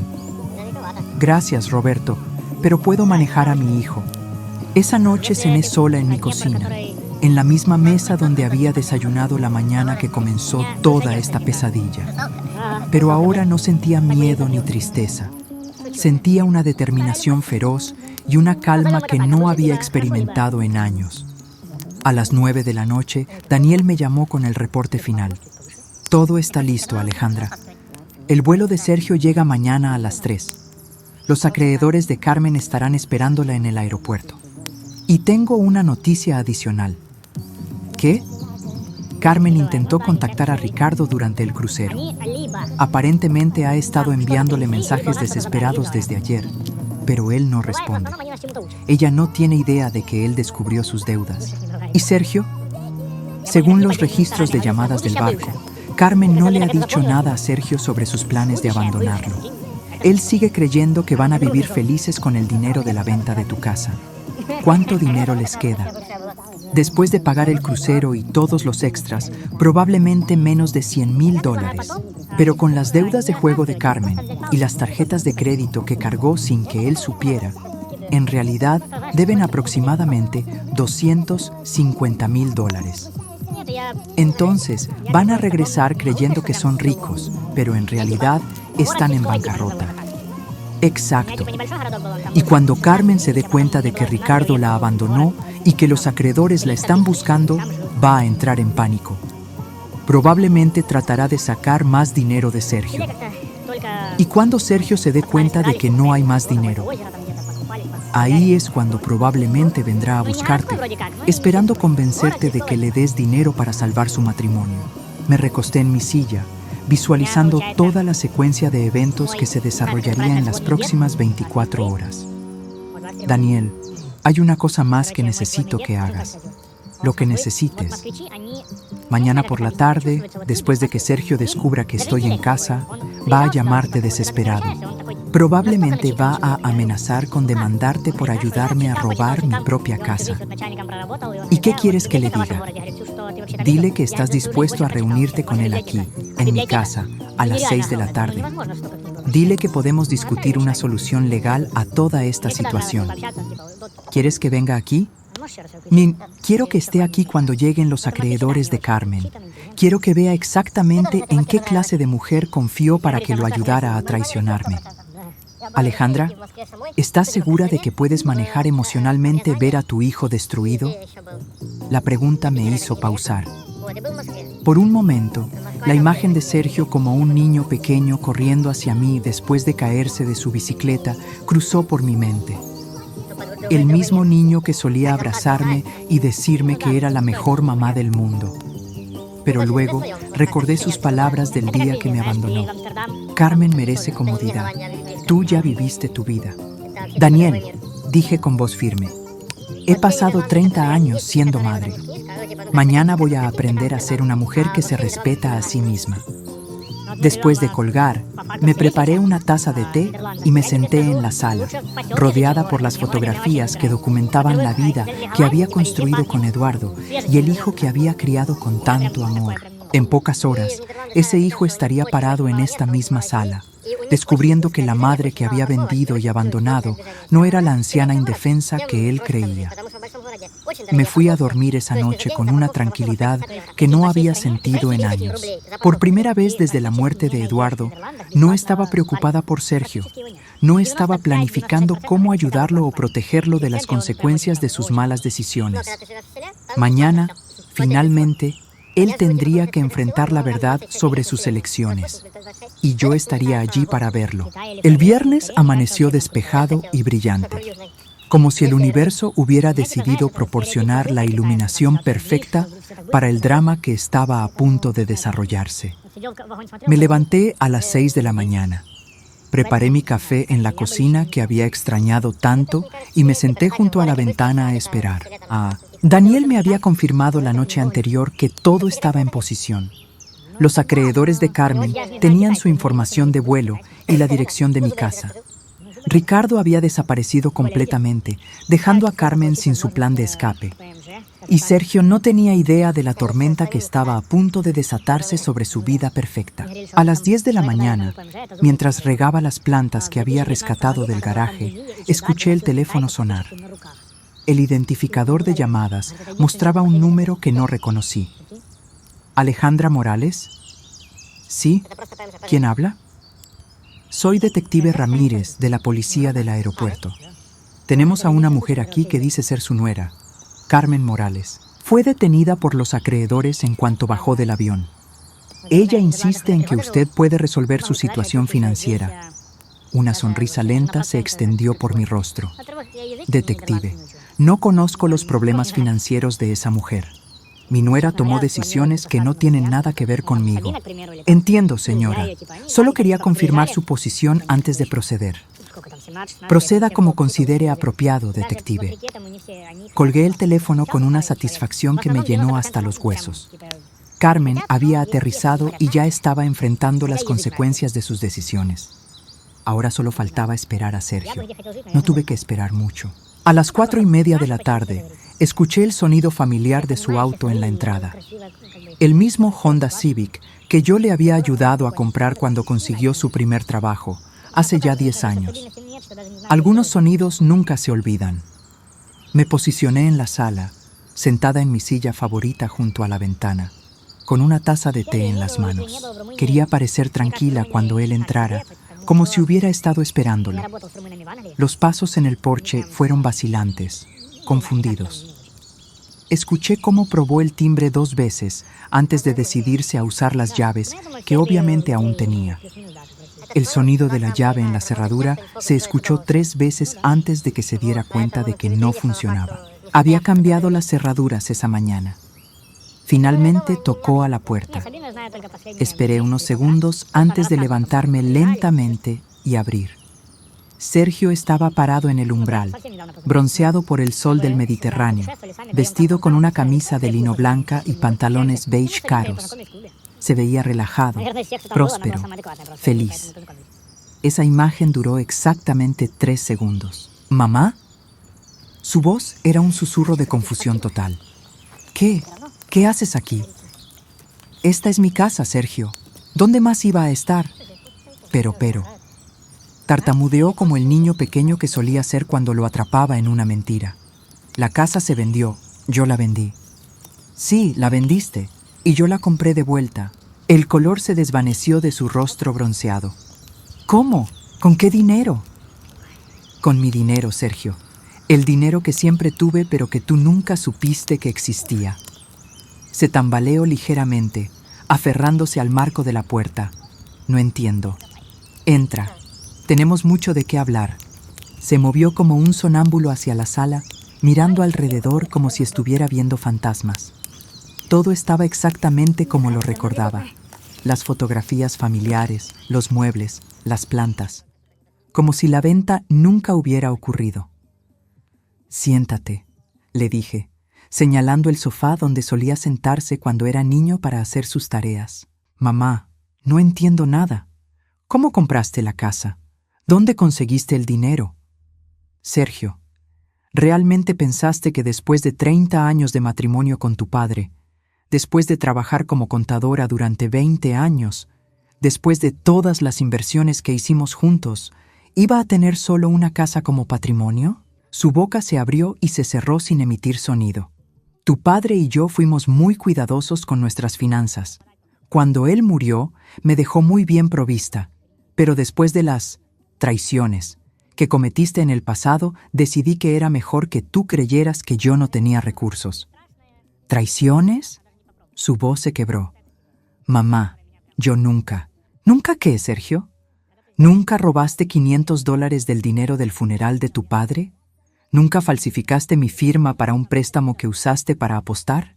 Gracias, Roberto, pero puedo manejar a mi hijo. Esa noche cené sola en mi cocina, en la misma mesa donde había desayunado la mañana que comenzó toda esta pesadilla. Pero ahora no sentía miedo ni tristeza. Sentía una determinación feroz y una calma que no había experimentado en años. A las 9 de la noche, Daniel me llamó con el reporte final. Todo está listo, Alejandra. El vuelo de Sergio llega mañana a las 3. Los acreedores de Carmen estarán esperándola en el aeropuerto. Y tengo una noticia adicional. ¿Qué? Carmen intentó contactar a Ricardo durante el crucero. Aparentemente ha estado enviándole mensajes desesperados desde ayer, pero él no responde. Ella no tiene idea de que él descubrió sus deudas. ¿Y Sergio? Según los registros de llamadas del barco, Carmen no le ha dicho nada a Sergio sobre sus planes de abandonarlo. Él sigue creyendo que van a vivir felices con el dinero de la venta de tu casa. ¿Cuánto dinero les queda? Después de pagar el crucero y todos los extras, probablemente menos de $100,000. Pero con las deudas de juego de Carmen y las tarjetas de crédito que cargó sin que él supiera, en realidad deben aproximadamente $250,000. Entonces van a regresar creyendo que son ricos, pero en realidad están en bancarrota. Exacto. Y cuando Carmen se dé cuenta de que Ricardo la abandonó y que los acreedores la están buscando, va a entrar en pánico. Probablemente tratará de sacar más dinero de Sergio. Y cuando Sergio se dé cuenta de que no hay más dinero, ahí es cuando probablemente vendrá a buscarte, esperando convencerte de que le des dinero para salvar su matrimonio. Me recosté en mi silla, visualizando toda la secuencia de eventos que se desarrollaría en las próximas 24 horas. Daniel, hay una cosa más que necesito que hagas. Lo que necesites. Mañana por la tarde, después de que Sergio descubra que estoy en casa, va a llamarte desesperado. Probablemente va a amenazar con demandarte por ayudarme a robar mi propia casa. ¿Y qué quieres que le diga? Dile que estás dispuesto a reunirte con él aquí, en mi casa, a las 6 de la tarde. Dile que podemos discutir una solución legal a toda esta situación. ¿Quieres que venga aquí? Quiero que esté aquí cuando lleguen los acreedores de Carmen. Quiero que vea exactamente en qué clase de mujer confió para que lo ayudara a traicionarme. Alejandra, ¿estás segura de que puedes manejar emocionalmente ver a tu hijo destruido? La pregunta me hizo pausar. Por un momento, la imagen de Sergio como un niño pequeño corriendo hacia mí después de caerse de su bicicleta cruzó por mi mente. El mismo niño que solía abrazarme y decirme que era la mejor mamá del mundo. Pero luego recordé sus palabras del día que me abandonó. Carmen merece comodidad. Tú ya viviste tu vida. Daniel, dije con voz firme, he pasado 30 años siendo madre. Mañana voy a aprender a ser una mujer que se respeta a sí misma. Después de colgar, me preparé una taza de té y me senté en la sala, rodeada por las fotografías que documentaban la vida que había construido con Eduardo y el hijo que había criado con tanto amor. En pocas horas, ese hijo estaría parado en esta misma sala, descubriendo que la madre que había vendido y abandonado no era la anciana indefensa que él creía. Me fui a dormir esa noche con una tranquilidad que no había sentido en años. Por primera vez desde la muerte de Eduardo, no estaba preocupada por Sergio. No estaba planificando cómo ayudarlo o protegerlo de las consecuencias de sus malas decisiones. Mañana, finalmente, él tendría que enfrentar la verdad sobre sus elecciones. Y yo estaría allí para verlo. El viernes amaneció despejado y brillante, como si el universo hubiera decidido proporcionar la iluminación perfecta para el drama que estaba a punto de desarrollarse. Me levanté a las 6 de la mañana. Preparé mi café en la cocina que había extrañado tanto y me senté junto a la ventana a esperar. Daniel me había confirmado la noche anterior que todo estaba en posición. Los acreedores de Carmen tenían su información de vuelo y la dirección de mi casa. Ricardo había desaparecido completamente, dejando a Carmen sin su plan de escape. Y Sergio no tenía idea de la tormenta que estaba a punto de desatarse sobre su vida perfecta. A las 10 de la mañana, mientras regaba las plantas que había rescatado del garaje, escuché el teléfono sonar. El identificador de llamadas mostraba un número que no reconocí. ¿Alejandra Morales? ¿Sí? ¿Quién habla? Soy detective Ramírez, de la policía del aeropuerto. Tenemos a una mujer aquí que dice ser su nuera, Carmen Morales. Fue detenida por los acreedores en cuanto bajó del avión. Ella insiste en que usted puede resolver su situación financiera. Una sonrisa lenta se extendió por mi rostro. Detective, no conozco los problemas financieros de esa mujer. Mi nuera tomó decisiones que no tienen nada que ver conmigo. Entiendo, señora. Solo quería confirmar su posición antes de proceder. Proceda como considere apropiado, detective. Colgué el teléfono con una satisfacción que me llenó hasta los huesos. Carmen había aterrizado y ya estaba enfrentando las consecuencias de sus decisiones. Ahora solo faltaba esperar a Sergio. No tuve que esperar mucho. A las 4:30 de la tarde, escuché el sonido familiar de su auto en la entrada. El mismo Honda Civic que yo le había ayudado a comprar cuando consiguió su primer trabajo, hace ya 10 años. Algunos sonidos nunca se olvidan. Me posicioné en la sala, sentada en mi silla favorita junto a la ventana, con una taza de té en las manos. Quería parecer tranquila cuando él entrara, como si hubiera estado esperándolo. Los pasos en el porche fueron vacilantes, confundidos. Escuché cómo probó el timbre 2 veces antes de decidirse a usar las llaves que obviamente aún tenía. El sonido de la llave en la cerradura se escuchó 3 veces antes de que se diera cuenta de que no funcionaba. Había cambiado las cerraduras esa mañana. Finalmente tocó a la puerta. Esperé unos segundos antes de levantarme lentamente y abrir. Sergio estaba parado en el umbral, bronceado por el sol del Mediterráneo, vestido con una camisa de lino blanca y pantalones beige caros. Se veía relajado, próspero, feliz. Esa imagen duró exactamente 3 segundos. ¿Mamá? Su voz era un susurro de confusión total. ¿Qué? ¿Qué haces aquí? Esta es mi casa, Sergio. ¿Dónde más iba a estar? Pero. Tartamudeó como el niño pequeño que solía ser cuando lo atrapaba en una mentira. La casa se vendió, yo la vendí. Sí, la vendiste, y yo la compré de vuelta. El color se desvaneció de su rostro bronceado. ¿Cómo? ¿Con qué dinero? Con mi dinero, Sergio. El dinero que siempre tuve pero que tú nunca supiste que existía. Se tambaleó ligeramente, aferrándose al marco de la puerta. No entiendo. Entra. Tenemos mucho de qué hablar. Se movió como un sonámbulo hacia la sala, mirando alrededor como si estuviera viendo fantasmas. Todo estaba exactamente como lo recordaba. Las fotografías familiares, los muebles, las plantas. Como si la venta nunca hubiera ocurrido. Siéntate, le dije, señalando el sofá donde solía sentarse cuando era niño para hacer sus tareas. Mamá, no entiendo nada. ¿Cómo compraste la casa? ¿Dónde conseguiste el dinero? Sergio, ¿realmente pensaste que después de 30 años de matrimonio con tu padre, después de trabajar como contadora durante 20 años, después de todas las inversiones que hicimos juntos, iba a tener solo una casa como patrimonio? Su boca se abrió y se cerró sin emitir sonido. Tu padre y yo fuimos muy cuidadosos con nuestras finanzas. Cuando él murió, me dejó muy bien provista, pero después de las traiciones que cometiste en el pasado, decidí que era mejor que tú creyeras que yo no tenía recursos. ¿Traiciones? Su voz se quebró. Mamá, yo nunca. ¿Nunca qué, Sergio? ¿Nunca robaste $500 del dinero del funeral de tu padre? ¿Nunca falsificaste mi firma para un préstamo que usaste para apostar?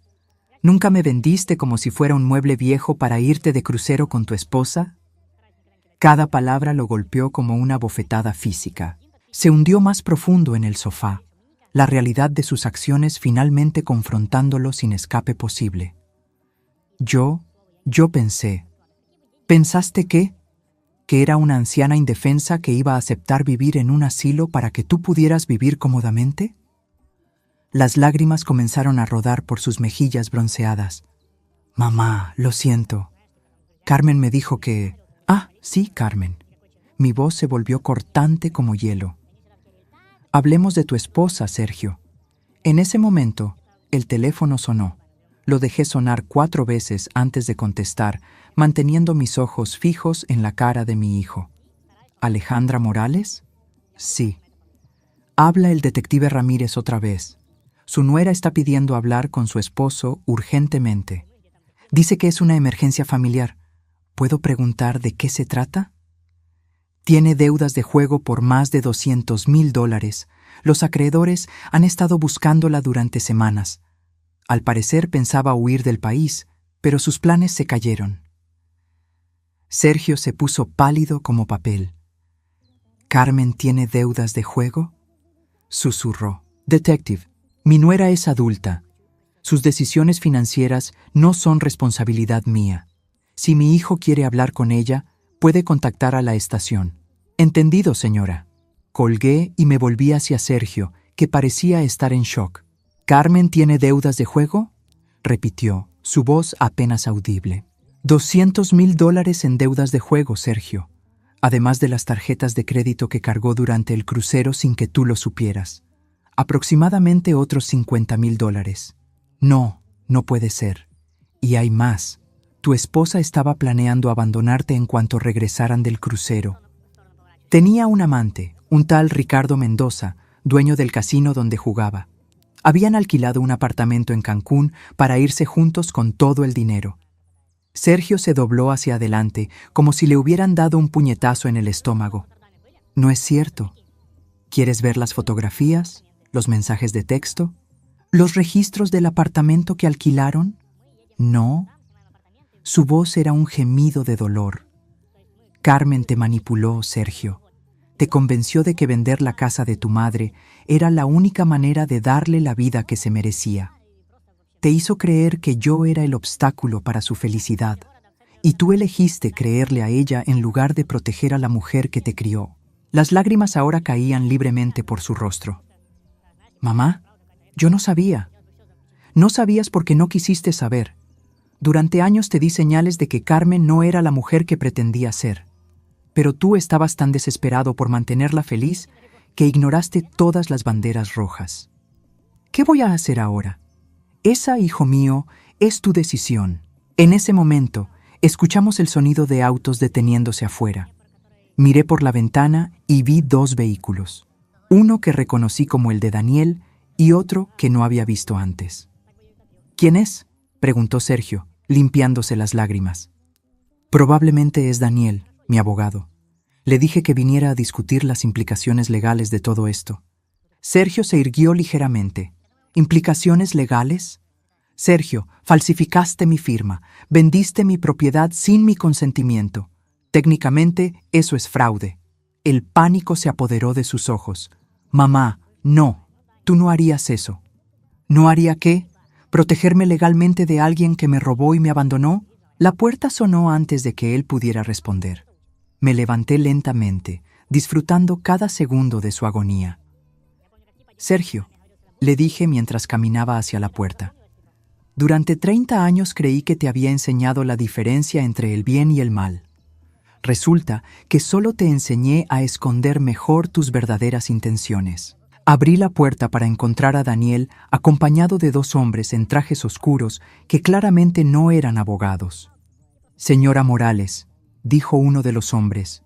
¿Nunca me vendiste como si fuera un mueble viejo para irte de crucero con tu esposa? Cada palabra lo golpeó como una bofetada física. Se hundió más profundo en el sofá, la realidad de sus acciones finalmente confrontándolo sin escape posible. Yo pensé. ¿Pensaste qué? ¿Que era una anciana indefensa que iba a aceptar vivir en un asilo para que tú pudieras vivir cómodamente? Las lágrimas comenzaron a rodar por sus mejillas bronceadas. Mamá, lo siento. Carmen me dijo que... Ah, sí, Carmen. Mi voz se volvió cortante como hielo. Hablemos de tu esposa, Sergio. En ese momento, el teléfono sonó. Lo dejé sonar 4 veces antes de contestar, manteniendo mis ojos fijos en la cara de mi hijo. ¿Alejandra Morales? Sí. Habla el detective Ramírez otra vez. Su nuera está pidiendo hablar con su esposo urgentemente. Dice que es una emergencia familiar. ¿Puedo preguntar de qué se trata? Tiene deudas de juego por más de $200,000. Los acreedores han estado buscándola durante semanas. Al parecer pensaba huir del país, pero sus planes se cayeron. Sergio se puso pálido como papel. ¿Carmen tiene deudas de juego? Susurró. Detective, mi nuera es adulta. Sus decisiones financieras no son responsabilidad mía. Si mi hijo quiere hablar con ella, puede contactar a la estación. Entendido, señora. Colgué y me volví hacia Sergio, que parecía estar en shock. ¿Carmen tiene deudas de juego? Repitió, su voz apenas audible. $200,000 en deudas de juego, Sergio, además de las tarjetas de crédito que cargó durante el crucero sin que tú lo supieras. Aproximadamente otros $50,000. No, no puede ser. Y hay más. Tu esposa estaba planeando abandonarte en cuanto regresaran del crucero. Tenía un amante, un tal Ricardo Mendoza, dueño del casino donde jugaba. Habían alquilado un apartamento en Cancún para irse juntos con todo el dinero. Sergio se dobló hacia adelante, como si le hubieran dado un puñetazo en el estómago. No es cierto. ¿Quieres ver las fotografías, los mensajes de texto, los registros del apartamento que alquilaron? No. Su voz era un gemido de dolor. Carmen te manipuló, Sergio. Te convenció de que vender la casa de tu madre era la única manera de darle la vida que se merecía. Te hizo creer que yo era el obstáculo para su felicidad, y tú elegiste creerle a ella en lugar de proteger a la mujer que te crió. Las lágrimas ahora caían libremente por su rostro. Mamá, yo no sabía. No sabías porque no quisiste saber. Durante años te di señales de que Carmen no era la mujer que pretendía ser. Pero tú estabas tan desesperado por mantenerla feliz que ignoraste todas las banderas rojas. ¿Qué voy a hacer ahora? Esa, hijo mío, es tu decisión. En ese momento, escuchamos el sonido de autos deteniéndose afuera. Miré por la ventana y vi 2 vehículos. Uno que reconocí como el de Daniel y otro que no había visto antes. ¿Quién es?, preguntó Sergio, limpiándose las lágrimas. Probablemente es Daniel, mi abogado. Le dije que viniera a discutir las implicaciones legales de todo esto. Sergio se irguió ligeramente. ¿Implicaciones legales? Sergio, falsificaste mi firma, vendiste mi propiedad sin mi consentimiento. Técnicamente, eso es fraude. El pánico se apoderó de sus ojos. Mamá, no, tú no harías eso. ¿No haría qué? ¿Protegerme legalmente de alguien que me robó y me abandonó? La puerta sonó antes de que él pudiera responder. Me levanté lentamente, disfrutando cada segundo de su agonía. Sergio, le dije mientras caminaba hacia la puerta. Durante 30 años creí que te había enseñado la diferencia entre el bien y el mal. Resulta que solo te enseñé a esconder mejor tus verdaderas intenciones. Abrí la puerta para encontrar a Daniel acompañado de 2 hombres en trajes oscuros que claramente no eran abogados. Señora Morales, dijo uno de los hombres,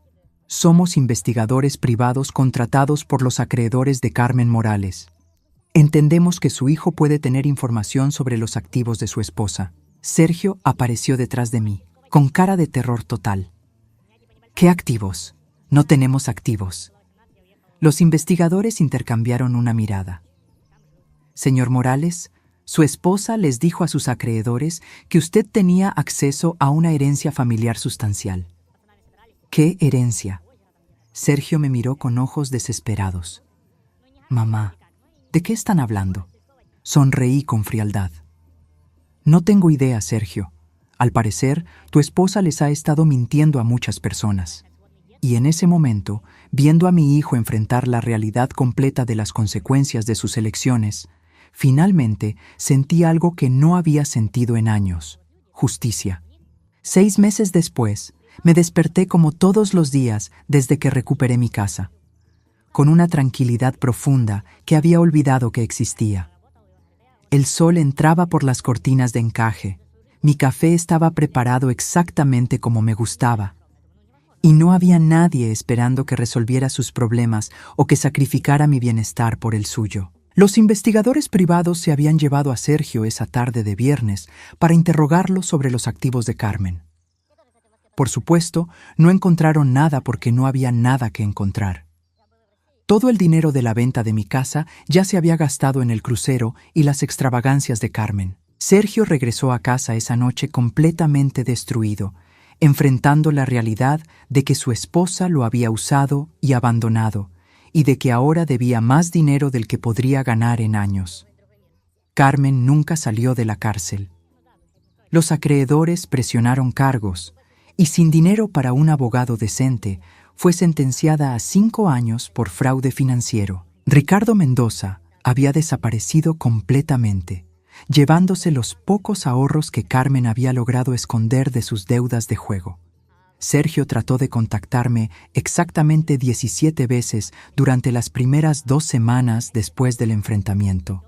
somos investigadores privados contratados por los acreedores de Carmen Morales. Entendemos que su hijo puede tener información sobre los activos de su esposa. Sergio apareció detrás de mí, con cara de terror total. ¿Qué activos? No tenemos activos. Los investigadores intercambiaron una mirada. Señor Morales, su esposa les dijo a sus acreedores que usted tenía acceso a una herencia familiar sustancial. ¿Qué herencia? Sergio me miró con ojos desesperados. Mamá, ¿de qué están hablando? Sonreí con frialdad. No tengo idea, Sergio. Al parecer, tu esposa les ha estado mintiendo a muchas personas. Y en ese momento, viendo a mi hijo enfrentar la realidad completa de las consecuencias de sus elecciones, Finalmente, sentí algo que no había sentido en años: justicia. 6 meses después, me desperté como todos los días desde que recuperé mi casa, con una tranquilidad profunda que había olvidado que existía. El sol entraba por las cortinas de encaje, mi café estaba preparado exactamente como me gustaba, y no había nadie esperando que resolviera sus problemas o que sacrificara mi bienestar por el suyo. Los investigadores privados se habían llevado a Sergio esa tarde de viernes para interrogarlo sobre los activos de Carmen. Por supuesto, no encontraron nada porque no había nada que encontrar. Todo el dinero de la venta de mi casa ya se había gastado en el crucero y las extravagancias de Carmen. Sergio regresó a casa esa noche completamente destruido, enfrentando la realidad de que su esposa lo había usado y abandonado, y de que ahora debía más dinero del que podría ganar en años. Carmen nunca salió de la cárcel. Los acreedores presionaron cargos, y sin dinero para un abogado decente, fue sentenciada a 5 años por fraude financiero. Ricardo Mendoza había desaparecido completamente, llevándose los pocos ahorros que Carmen había logrado esconder de sus deudas de juego. Sergio trató de contactarme exactamente 17 veces durante las primeras 2 semanas después del enfrentamiento.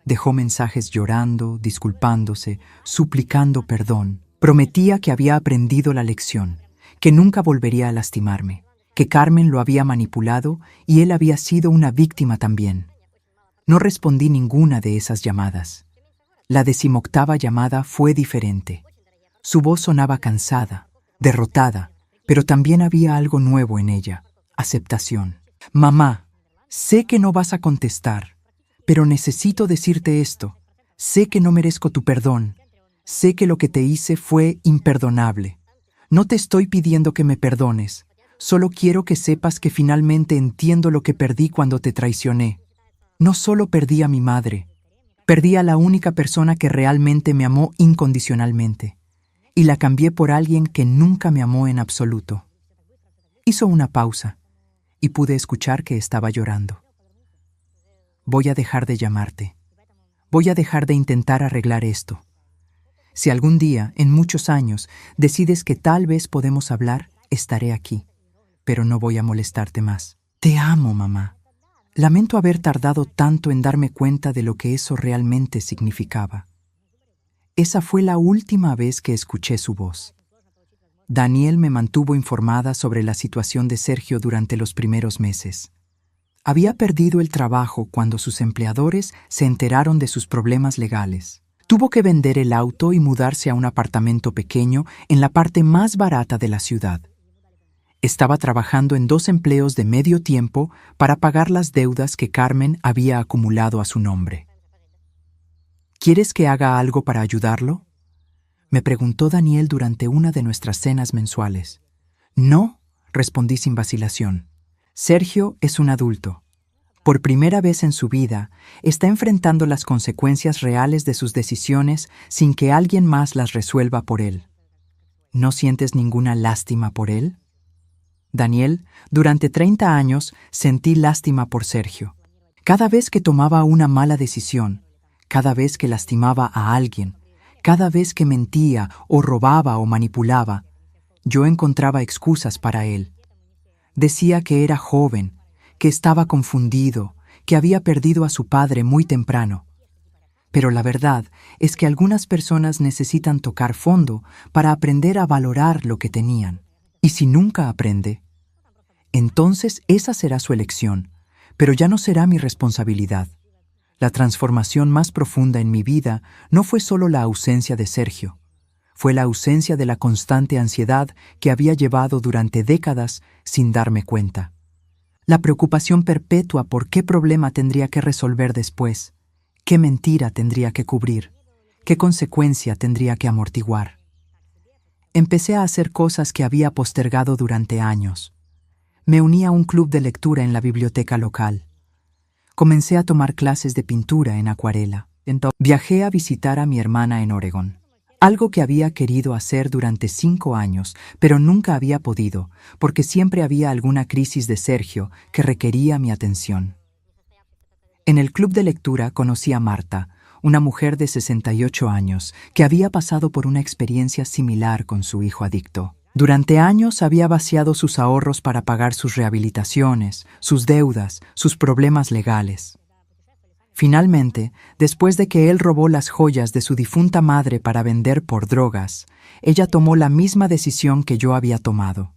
Dejó mensajes llorando, disculpándose, suplicando perdón. Prometía que había aprendido la lección, que nunca volvería a lastimarme, que Carmen lo había manipulado y él había sido una víctima también. No respondí ninguna de esas llamadas. La 18ª llamada fue diferente. Su voz sonaba cansada, derrotada, pero también había algo nuevo en ella: aceptación. Mamá, sé que no vas a contestar, pero necesito decirte esto. Sé que no merezco tu perdón. Sé que lo que te hice fue imperdonable. No te estoy pidiendo que me perdones. Solo quiero que sepas que finalmente entiendo lo que perdí cuando te traicioné. No solo perdí a mi madre, perdí a la única persona que realmente me amó incondicionalmente, y la cambié por alguien que nunca me amó en absoluto. Hizo una pausa, y pude escuchar que estaba llorando. Voy a dejar de llamarte. Voy a dejar de intentar arreglar esto. Si algún día, en muchos años, decides que tal vez podemos hablar, estaré aquí, pero no voy a molestarte más. Te amo, mamá. Lamento haber tardado tanto en darme cuenta de lo que eso realmente significaba. Esa fue la última vez que escuché su voz. Daniel me mantuvo informada sobre la situación de Sergio durante los primeros meses. Había perdido el trabajo cuando sus empleadores se enteraron de sus problemas legales. Tuvo que vender el auto y mudarse a un apartamento pequeño en la parte más barata de la ciudad. Estaba trabajando en 2 empleos de medio tiempo para pagar las deudas que Carmen había acumulado a su nombre. ¿Quieres que haga algo para ayudarlo?, me preguntó Daniel durante una de nuestras cenas mensuales. No, respondí sin vacilación. Sergio es un adulto. Por primera vez en su vida, está enfrentando las consecuencias reales de sus decisiones sin que alguien más las resuelva por él. ¿No sientes ninguna lástima por él? Daniel, durante 30 años sentí lástima por Sergio. Cada vez que tomaba una mala decisión, cada vez que lastimaba a alguien, cada vez que mentía o robaba o manipulaba, yo encontraba excusas para él. Decía que era joven, que estaba confundido, que había perdido a su padre muy temprano. Pero la verdad es que algunas personas necesitan tocar fondo para aprender a valorar lo que tenían. Y si nunca aprende, entonces esa será su elección, pero ya no será mi responsabilidad. La transformación más profunda en mi vida no fue solo la ausencia de Sergio, fue la ausencia de la constante ansiedad que había llevado durante décadas sin darme cuenta. La preocupación perpetua por qué problema tendría que resolver después, qué mentira tendría que cubrir, qué consecuencia tendría que amortiguar. Empecé a hacer cosas que había postergado durante años. Me uní a un club de lectura en la biblioteca local. Comencé a tomar clases de pintura en acuarela. Entonces, viajé a visitar a mi hermana en Oregón. Algo que había querido hacer durante 5 años, pero nunca había podido, porque siempre había alguna crisis de Sergio que requería mi atención. En el club de lectura conocí a Marta, una mujer de 68 años que había pasado por una experiencia similar con su hijo adicto. Durante años había vaciado sus ahorros para pagar sus rehabilitaciones, sus deudas, sus problemas legales. Finalmente, después de que él robó las joyas de su difunta madre para vender por drogas, ella tomó la misma decisión que yo había tomado.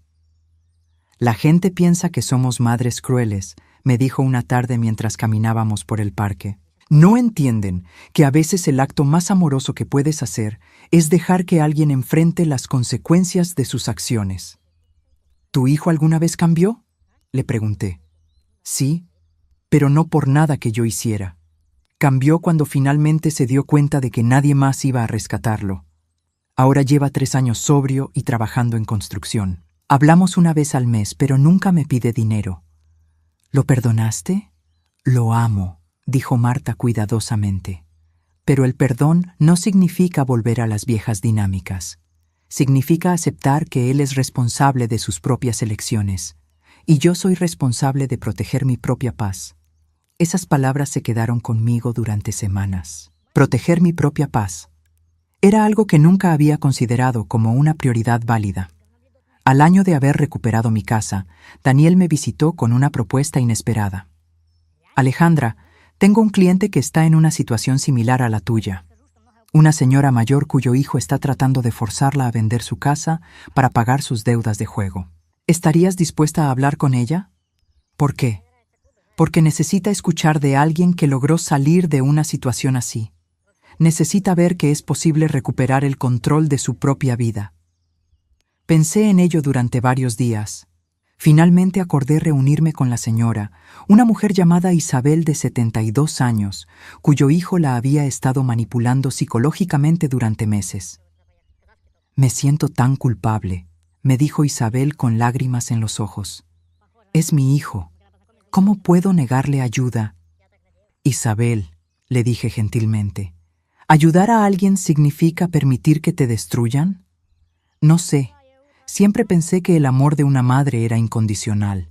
La gente piensa que somos madres crueles, me dijo una tarde mientras caminábamos por el parque. No entienden que a veces el acto más amoroso que puedes hacer es dejar que alguien enfrente las consecuencias de sus acciones. ¿Tu hijo alguna vez cambió?, le pregunté. Sí, pero no por nada que yo hiciera. Cambió cuando finalmente se dio cuenta de que nadie más iba a rescatarlo. Ahora lleva 3 años sobrio y trabajando en construcción. Hablamos una vez al mes, pero nunca me pide dinero. ¿Lo perdonaste? Lo amo, dijo Marta cuidadosamente. Pero el perdón no significa volver a las viejas dinámicas. Significa aceptar que él es responsable de sus propias elecciones, y yo soy responsable de proteger mi propia paz. Esas palabras se quedaron conmigo durante semanas. Proteger mi propia paz. Era algo que nunca había considerado como una prioridad válida. Al año de haber recuperado mi casa, Daniel me visitó con una propuesta inesperada. Alejandra, tengo un cliente que está en una situación similar a la tuya. Una señora mayor cuyo hijo está tratando de forzarla a vender su casa para pagar sus deudas de juego. ¿Estarías dispuesta a hablar con ella? ¿Por qué? Porque necesita escuchar de alguien que logró salir de una situación así. Necesita ver que es posible recuperar el control de su propia vida. Pensé en ello durante varios días. Finalmente acordé reunirme con la señora, una mujer llamada Isabel de 72 años, cuyo hijo la había estado manipulando psicológicamente durante meses. Me siento tan culpable, me dijo Isabel con lágrimas en los ojos. Es mi hijo. ¿Cómo puedo negarle ayuda? Isabel, le dije gentilmente, ¿ayudar a alguien significa permitir que te destruyan? No sé. Siempre pensé que el amor de una madre era incondicional.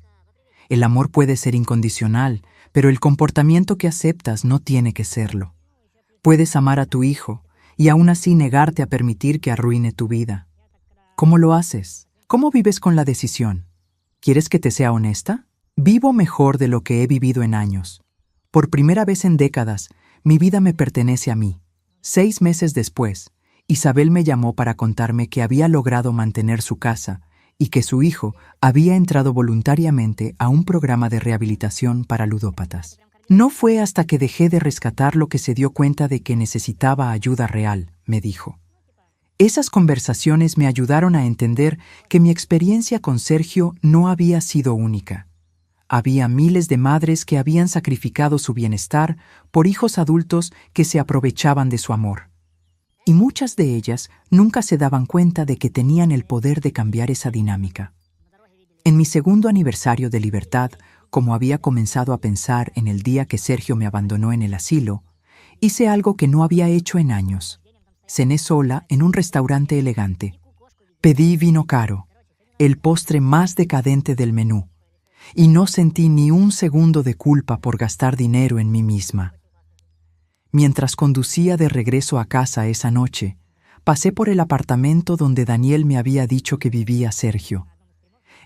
El amor puede ser incondicional, pero el comportamiento que aceptas no tiene que serlo. Puedes amar a tu hijo y aún así negarte a permitir que arruine tu vida. ¿Cómo lo haces? ¿Cómo vives con la decisión? ¿Quieres que te sea honesta? Vivo mejor de lo que he vivido en años. Por primera vez en décadas, mi vida me pertenece a mí. 6 meses después, Isabel me llamó para contarme que había logrado mantener su casa y que su hijo había entrado voluntariamente a un programa de rehabilitación para ludópatas. No fue hasta que dejé de rescatarlo que se dio cuenta de que necesitaba ayuda real, me dijo. Esas conversaciones me ayudaron a entender que mi experiencia con Sergio no había sido única. Había miles de madres que habían sacrificado su bienestar por hijos adultos que se aprovechaban de su amor. Y muchas de ellas nunca se daban cuenta de que tenían el poder de cambiar esa dinámica. En mi 2º aniversario de libertad, como había comenzado a pensar en el día que Sergio me abandonó en el asilo, hice algo que no había hecho en años. Cené sola en un restaurante elegante. Pedí vino caro, el postre más decadente del menú, y no sentí ni un segundo de culpa por gastar dinero en mí misma. Mientras conducía de regreso a casa esa noche, pasé por el apartamento donde Daniel me había dicho que vivía Sergio.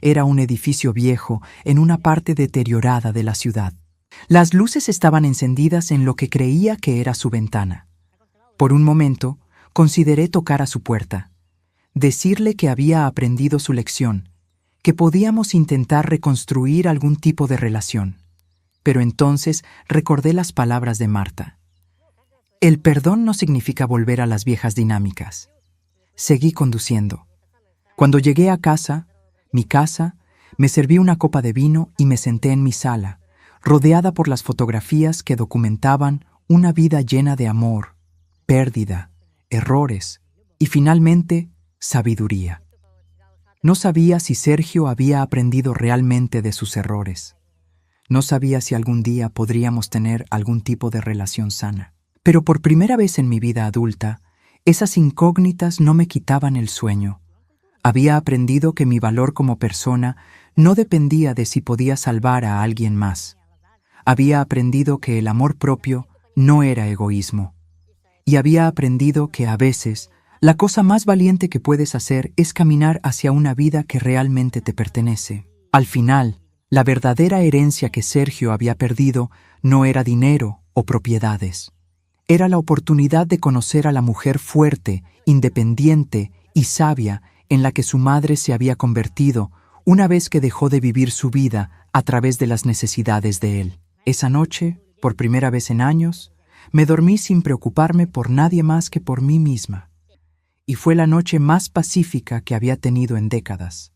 Era un edificio viejo en una parte deteriorada de la ciudad. Las luces estaban encendidas en lo que creía que era su ventana. Por un momento, consideré tocar a su puerta, decirle que había aprendido su lección, que podíamos intentar reconstruir algún tipo de relación. Pero entonces recordé las palabras de Marta. El perdón no significa volver a las viejas dinámicas. Seguí conduciendo. Cuando llegué a casa, mi casa, me serví una copa de vino y me senté en mi sala, rodeada por las fotografías que documentaban una vida llena de amor, pérdida, errores y finalmente sabiduría. No sabía si Sergio había aprendido realmente de sus errores. No sabía si algún día podríamos tener algún tipo de relación sana. Pero por primera vez en mi vida adulta, esas incógnitas no me quitaban el sueño. Había aprendido que mi valor como persona no dependía de si podía salvar a alguien más. Había aprendido que el amor propio no era egoísmo. Y había aprendido que a veces la cosa más valiente que puedes hacer es caminar hacia una vida que realmente te pertenece. Al final, la verdadera herencia que Sergio había perdido no era dinero o propiedades. Era la oportunidad de conocer a la mujer fuerte, independiente y sabia en la que su madre se había convertido una vez que dejó de vivir su vida a través de las necesidades de él. Esa noche, por primera vez en años, me dormí sin preocuparme por nadie más que por mí misma. Y fue la noche más pacífica que había tenido en décadas.